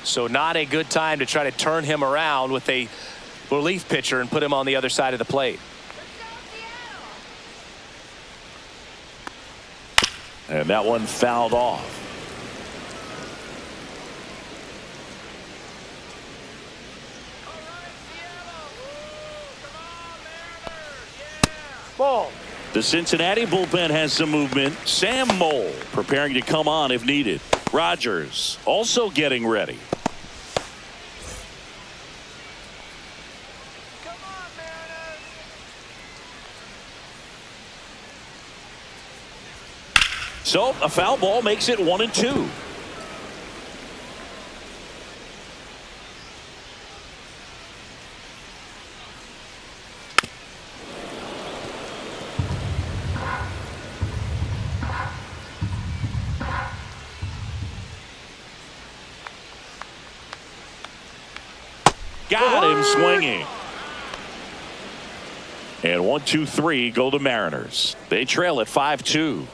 so not a good time to try to turn him around with a relief pitcher and put him on the other side of the plate. And that one fouled off. Ball. The Cincinnati bullpen has some movement. Sam Mole preparing to come on if needed. Rogers also getting ready. Come on, Mariners! So a foul ball makes it 1-2. Got him swinging. And 1, 2, 3 go the Mariners. They trail at 5-2.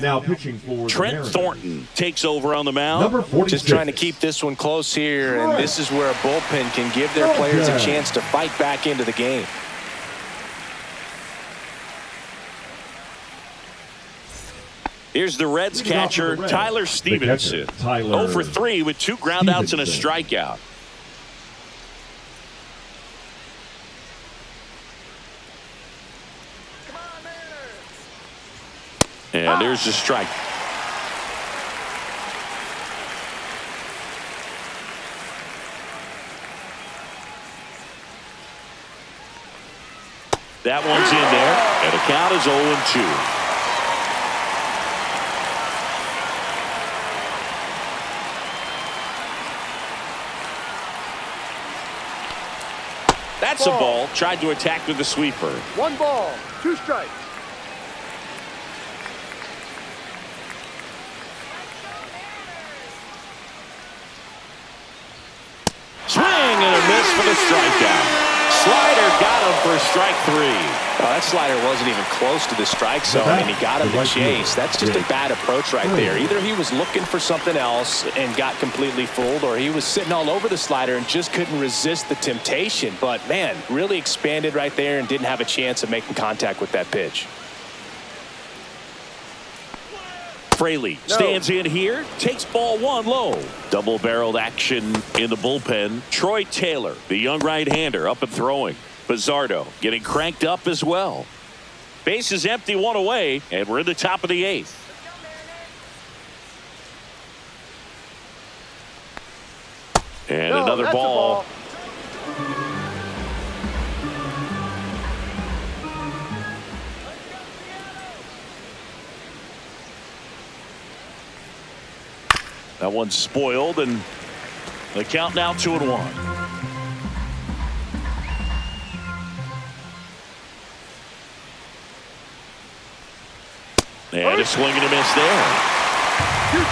Now pitching for the Trent Mariners, Thornton takes over on the mound. number 46. Just trying to keep this one close here, and this is where a bullpen can give their players a chance to fight back into the game. Here's the Reds catcher, Tyler Stevenson. Tyler 0 for 3 with 2 groundouts and a Stevenson. strikeout. Come on, Mariners! And there's the strike. That one's in there, and the count is 0-2. That's a ball. Tried to attack with the sweeper. 1 ball, 2 strikes. Swing and a miss for the strikeout. Slider got him for strike 3. Oh, that slider wasn't even close to the strike zone, and he got him to chase. That's just a bad approach right there. Either he was looking for something else and got completely fooled, or he was sitting all over the slider and just couldn't resist the temptation. But, man, really expanded right there and didn't have a chance of making contact with that pitch. Fraley stands in here, takes ball 1 low. Double-barreled action in the bullpen. Troy Taylor, the young right-hander, up and throwing. Bizzardo getting cranked up as well. Base is empty, 1 away, and we're in the top of the 8th. And another ball. That one's spoiled, and the count now 2-1. And a swing and a miss there. 2-2.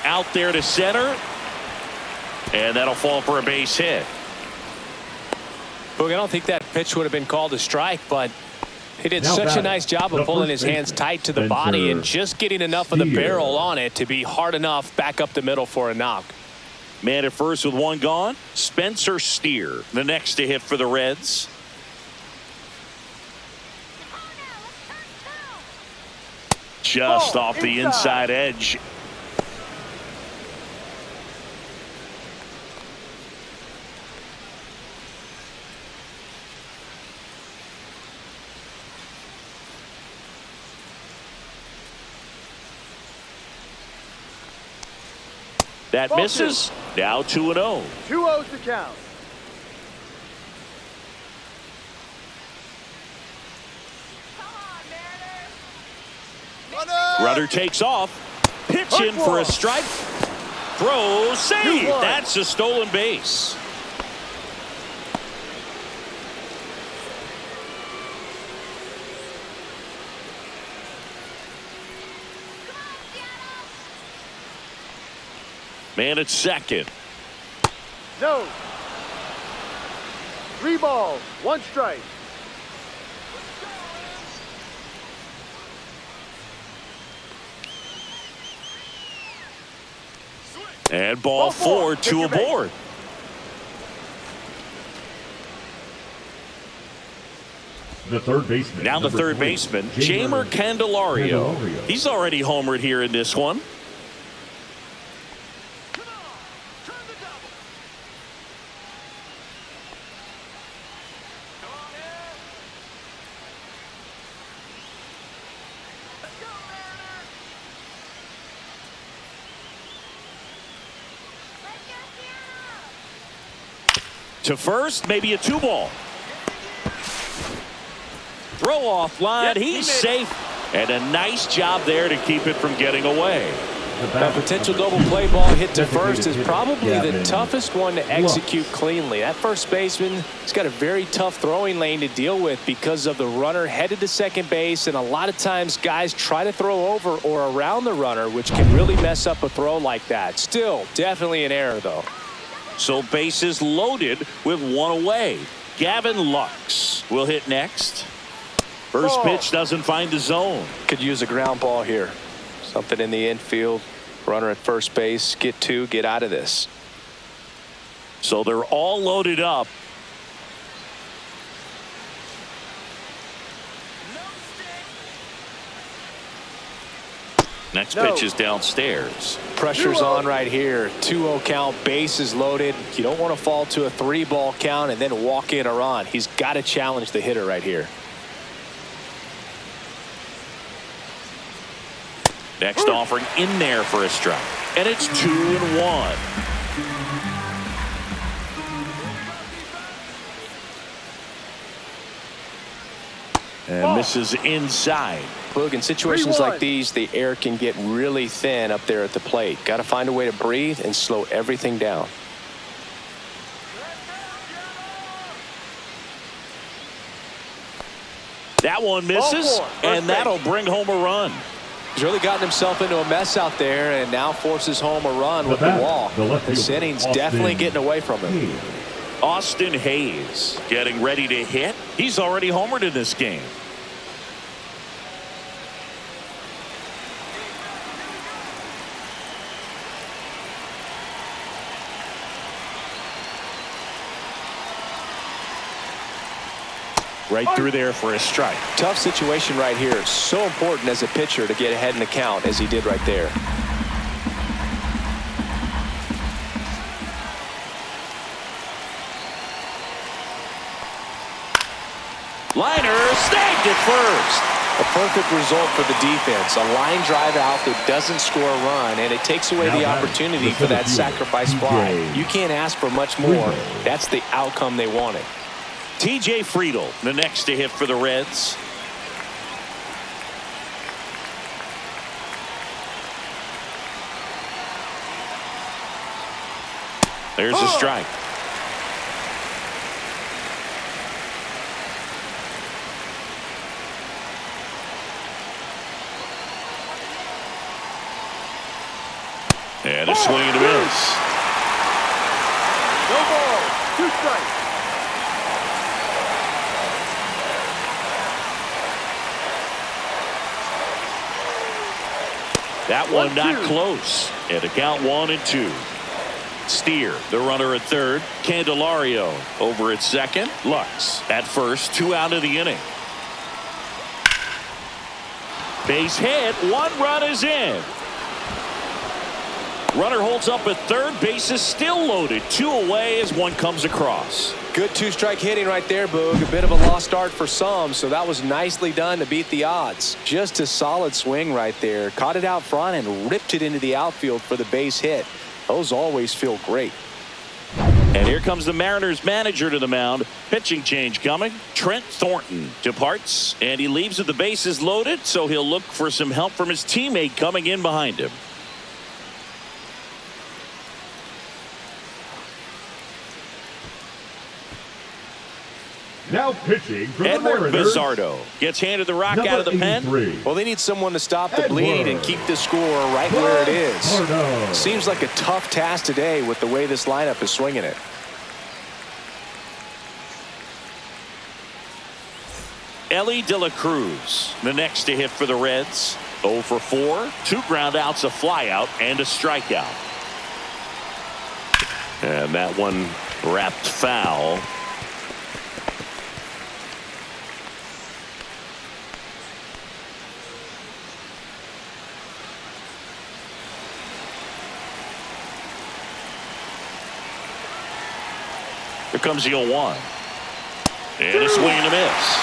Out there to center, and that'll fall for a base hit. Look, I don't think that pitch would have been called a strike, but he did such a nice job of pulling his hands tight to the body and just getting enough of the barrel on it to be hard enough back up the middle for a knock. Man at first with 1 gone. Spencer Steer, the next to hit for the Reds. Just off the inside edge. That misses. Now 2-0. 2-0's the count. Runner takes off. Pitch in for a strike. Throw, save. That's a stolen base. Man at second. No. 3 balls, 1 strike. And ball 4, 2 aboard. The third baseman. Now the third baseman, Jeimer Candelario. He's already homered here in this one. To first, maybe a 2-ball. Throw off line. He's safe. And a nice job there to keep it from getting away. That potential double play ball hit to first is probably the toughest one to execute cleanly. That first baseman has got a very tough throwing lane to deal with because of the runner headed to second base, and a lot of times guys try to throw over or around the runner, which can really mess up a throw like that. Still, definitely an error, though. So bases loaded with 1 away. Gavin Lux will hit next. First pitch doesn't find the zone. Could use a ground ball here. Something in the infield. Runner at first base. Get 2. Get out of this. So they're all loaded up. Next pitch is downstairs. Pressure's on right here. 2-0 count. Base is loaded. You don't want to fall to a 3-ball count and then walk in or on. He's got to challenge the hitter right here. Next offering in there for a strike. And it's 2-1. And misses inside. Boog, in situations 3-1. like these, the air can get really thin up there at the plate. Got to find a way to breathe and slow everything down. That one misses, and that'll bring home a run. He's really gotten himself into a mess out there and now forces home a run with the walk. This inning's definitely getting away from him. Austin Hayes getting ready to hit. He's already homered in this game. Right through there for a strike. Tough situation right here. So important as a pitcher to get ahead in the count as he did right there. Liner snagged at first. A perfect result for the defense. A line drive out that doesn't score a run, and it takes away the opportunity for that sacrifice fly. You can't ask for much more. That's the outcome they wanted. TJ Friedel, the next to hit for the Reds. There's a strike. And a swing and a miss. No ball. 2 strikes. That one not close. And a count 1-2. Steer, the runner at third. Candelario over at second. Lux at first. 2 out of the inning. Base hit. 1 run is in. Runner holds up at third. Base is still loaded. 2 away as 1 comes across. Good 2-strike hitting right there, Boog. A bit of a lost start for some, so that was nicely done to beat the odds. Just a solid swing right there. Caught it out front and ripped it into the outfield for the base hit. Those always feel great. And here comes the Mariners manager to the mound. Pitching change coming. Trent Thornton departs, and he leaves with the bases loaded, so he'll look for some help from his teammate coming in behind him. Now pitching for the Edward Mariners, Bizzardo gets handed the rock number out of the pen. 83. Well, they need someone to stop the bleed and keep the score right where it is. Bizzardo. Seems like a tough task today with the way this lineup is swinging it. Ellie De La Cruz, the next to hit for the Reds. 0 for 4, 2 ground outs, a fly out, and a strikeout. And that one wrapped foul. Here comes the 0-1. And a swing and a miss.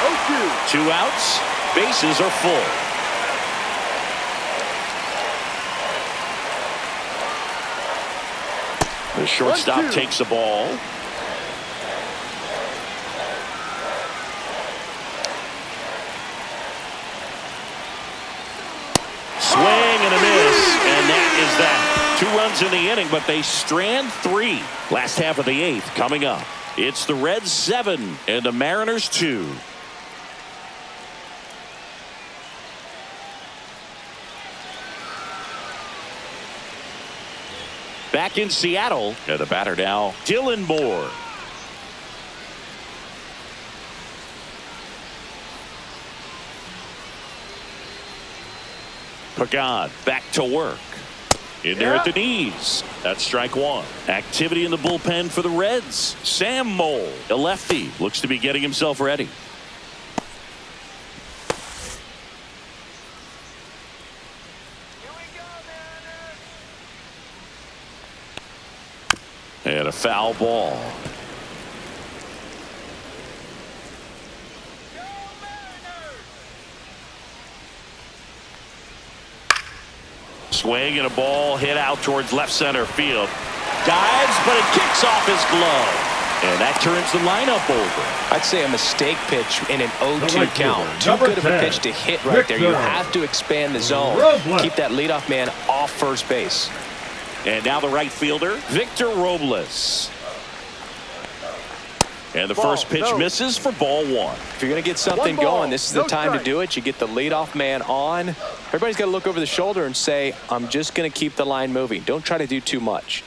0-2. 2 outs. Bases are full. The shortstop takes the ball. Swing and a miss. And that is that. 2 runs in the inning, but they strand 3. Last half of the 8th coming up. It's the Reds 7 and the Mariners 2. Back in Seattle, and the batter now, Dylan Moore. Pagan back to work. In there at the knees. That's strike 1. Activity in the bullpen for the Reds. Sam Mole, a lefty, looks to be getting himself ready. And a foul ball. Swing and a ball hit out towards left center field. Dives, but it kicks off his glove. And that turns the lineup over. I'd say a mistake pitch in an 0-2 right count. fielder, Too number good of a 10, pitch to hit right there. You Victor. have to expand the zone. Robles. Keep that leadoff man off first base. And now the right fielder, Victor Robles. And the first pitch misses for ball one. If you're going to get something going, this is the time to do it. You get the leadoff man on. Everybody's got to look over the shoulder and say, I'm just going to keep the line moving. Don't try to do too much.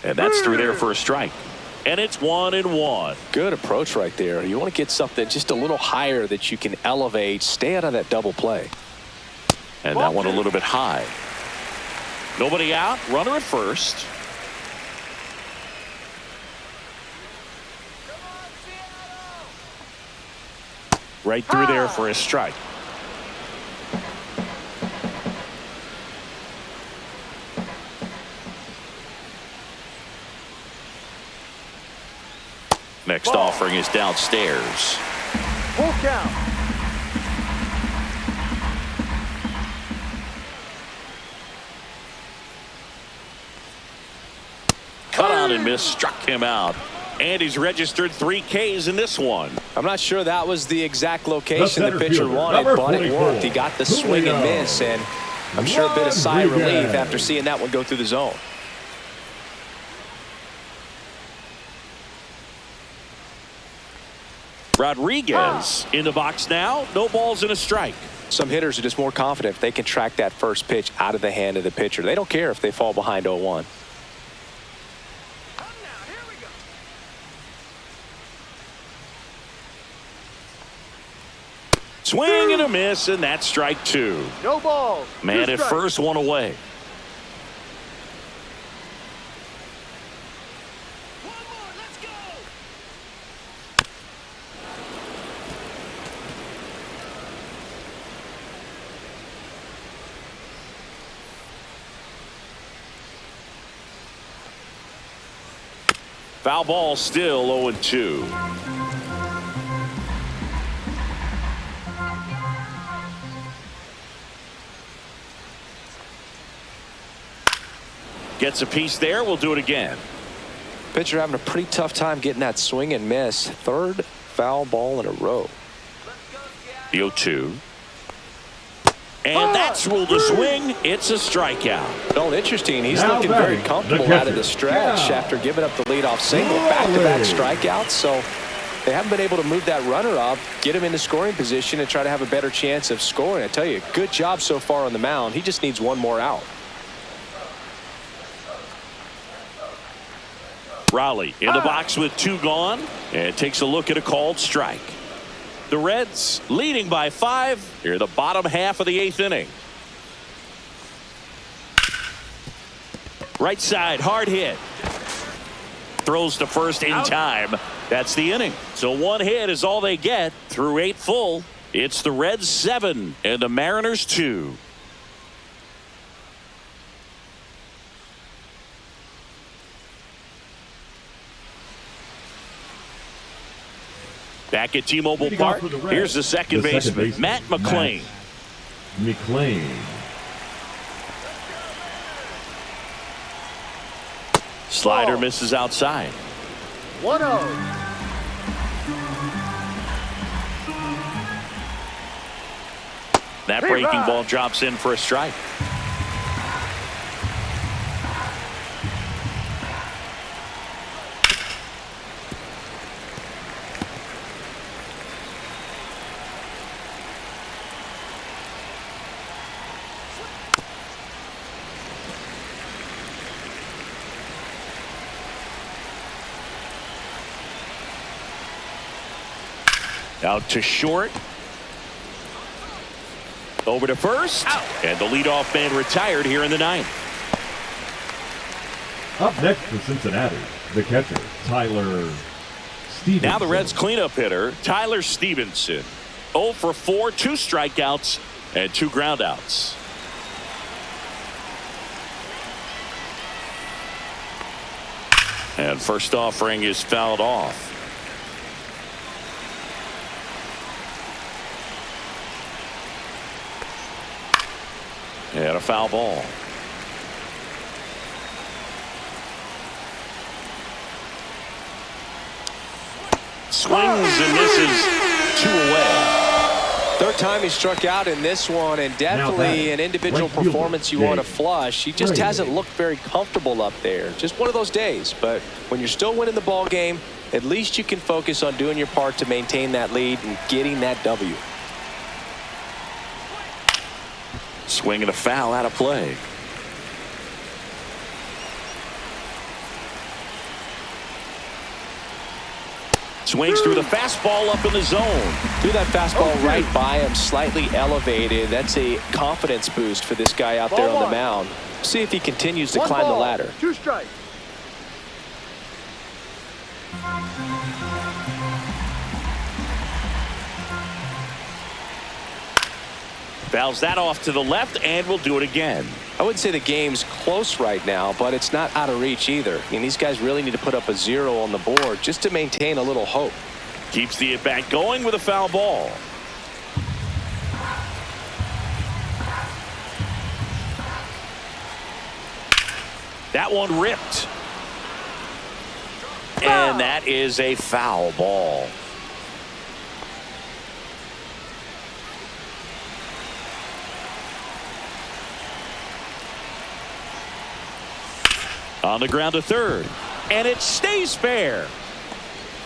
And that's through there for a strike. And it's 1-1. Good approach right there. You want to get something just a little higher that you can elevate. Stay out of that double play. And that one a little bit high. Nobody out. Runner at first. Right through there for a strike. Next offering is downstairs. Full count. Cut on and miss, struck him out. And he's registered 3 Ks in this one. I'm not sure that was the exact location the center pitcher fielder, wanted, number but it 44, worked. He got the swing and Julio. miss, and I'm sure a bit of sigh of relief Rodriguez. after seeing that one go through the zone. Rodriguez in the box now. No balls and a strike. Some hitters are just more confident if they can track that first pitch out of the hand of the pitcher. They don't care if they fall behind 0-1. Swing and a miss, and that's strike 2. No balls. Man Two at strikes. first, one away. Foul ball, still 0-2. Gets a piece there. We'll do it again. Pitcher having a pretty tough time getting that swing and miss. Third foul ball in a row. The 0-2. And that's ruled a swing. It's a strikeout. Oh, interesting. He's Now looking very batting, comfortable the out of the catcher. stretch Yeah. after giving up the leadoff single. Back-to-back strikeouts. So they haven't been able to move that runner up, get him into scoring position, and try to have a better chance of scoring. I tell you, good job so far on the mound. He just needs one more out. Raleigh in the box with 2 gone, and takes a look at a called strike. The Reds leading by 5 here in the bottom half of the 8th inning. Right side, hard hit. Throws to first in time. That's the inning. So 1 hit is all they get through 8 full. It's the Reds 7 and the Mariners 2. Back at T-Mobile Leading off Park, for the Reds, here's the second baseman, Matt McClain. McClain. Slider Ball. misses outside. 1-0. That Hey, breaking Rod. ball drops in for a strike. Out to short. Over to first. And the leadoff man retired here in the 9th. Up next for Cincinnati, the catcher, Tyler Stevenson. Now the Reds cleanup hitter, Tyler Stevenson. 0 for 4, 2 strikeouts, and 2 groundouts. And first offering is fouled off. Yeah, And a foul ball. Swings and misses, 2 away. Third time he struck out in this one, and definitely an individual right fielder, performance you want to Jay. flush. He just hasn't looked very comfortable up there. Just one of those days. But when you're still winning the ball game, at least you can focus on doing your part to maintain that lead and getting that W. Swing and a foul out of play. Swings through the fastball up in the zone. Threw that fastball right by him, slightly elevated. That's a confidence boost for this guy out there on the mound. See if he continues to climb the ladder. 2 strikes. Fouls that off to the left, and will do it again. I wouldn't say the game's close right now, but it's not out of reach either. I mean, these guys really need to put up a 0 on the board just to maintain a little hope. Keeps the at-bat going with a foul ball. That one ripped. And that is a foul ball. On the ground to third, and it stays fair.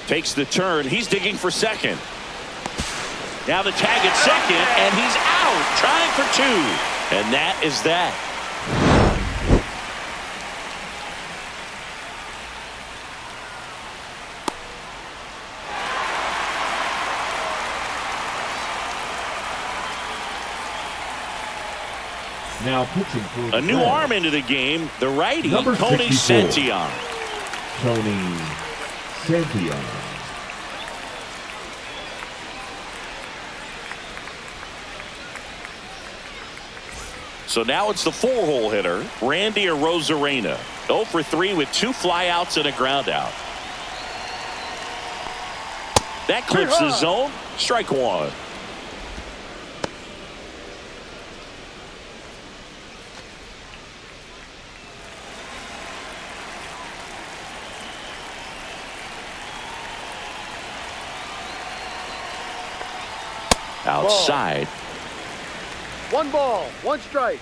Takes the turn. He's digging for second. Now the tag at second, and he's out, trying for 2. And that is that. Now pitching for A new Reds, arm into the game, the righty, Number Tony 64. Santillan. Tony Santillan. So now it's the 4-hole hitter, Randy Arozarena. 0 for 3 with 2 flyouts and a ground out. That clips the zone. Strike 1. Outside. 1 ball, 1 strike.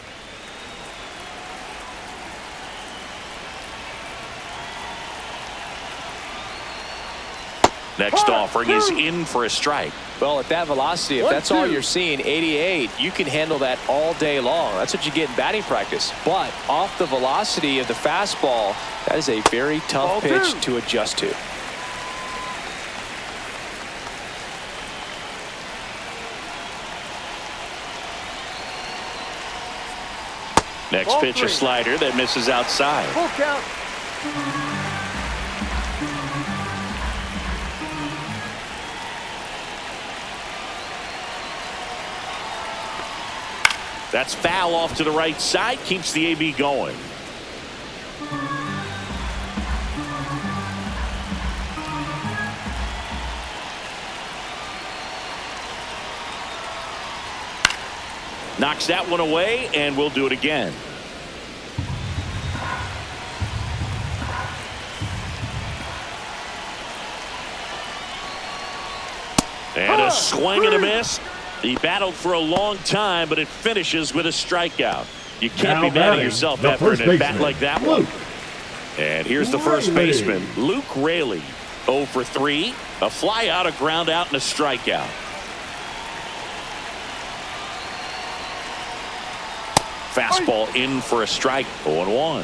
Next offering is in for a strike. Well, at that velocity, if that's all you're seeing, 88, you can handle that all day long. That's what you get in batting practice. But off the velocity of the fastball, that is a very tough pitch to adjust to. Next pitch, a slider that misses outside. Full count. That's foul off to the right side, keeps the AB going. Knocks that one away, and we'll do it again. And a swing and a miss. He battled for a long time, but it finishes with a strikeout. You can't be mad at yourself after an at-bat like that one. And here's the first baseman, Luke Raley. 0 for 3, a fly out, a ground out, and a strikeout. Fastball in for a strike. 0-1.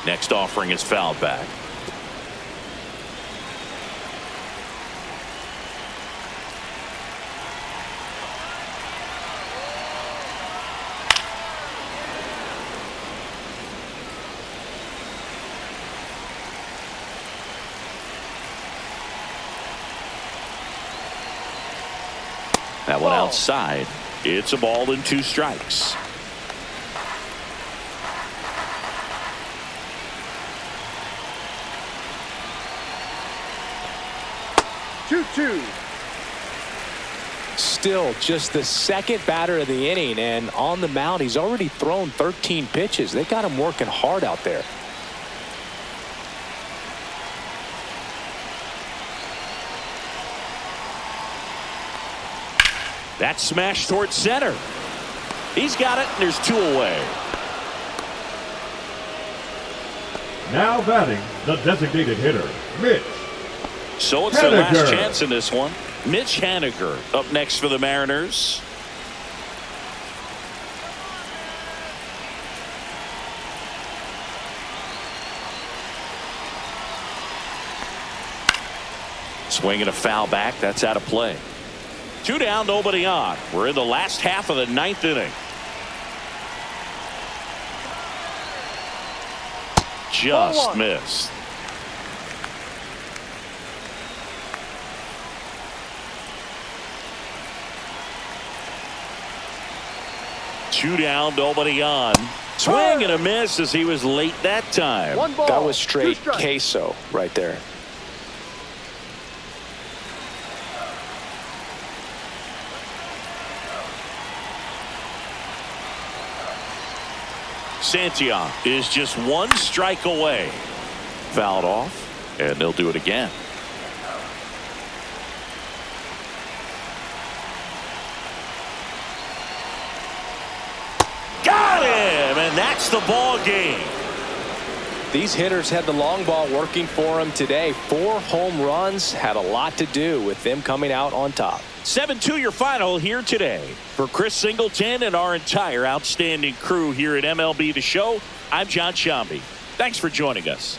Next offering is fouled back. That one outside. It's a ball and 2 strikes. 2-2. Still just the second batter of the inning, and on the mound he's already thrown 13 pitches. They got him working hard out there. That's smashed towards center. He's got it, and there's 2 away. Now batting, the designated hitter, Mitch. So it's their last Haniger. chance in this one. Mitch Haniger up next for the Mariners. Swinging a foul back. That's out of play. 2 down, nobody on. We're in the last half of the 9th inning. Just 1-1. missed. Two down, nobody on. Swing and a miss as he was late that time. 1 ball. That was 2 straight strikes. queso right there. Santillan is just 1 strike away. Fouled off, and they'll do it again. Got him, and that's the ball game. These hitters had the long ball working for them today. 4 home runs had a lot to do with them coming out on top. 7-2 your final here today. For Chris Singleton and our entire outstanding crew here at MLB The Show, I'm John Shambi. Thanks for joining us.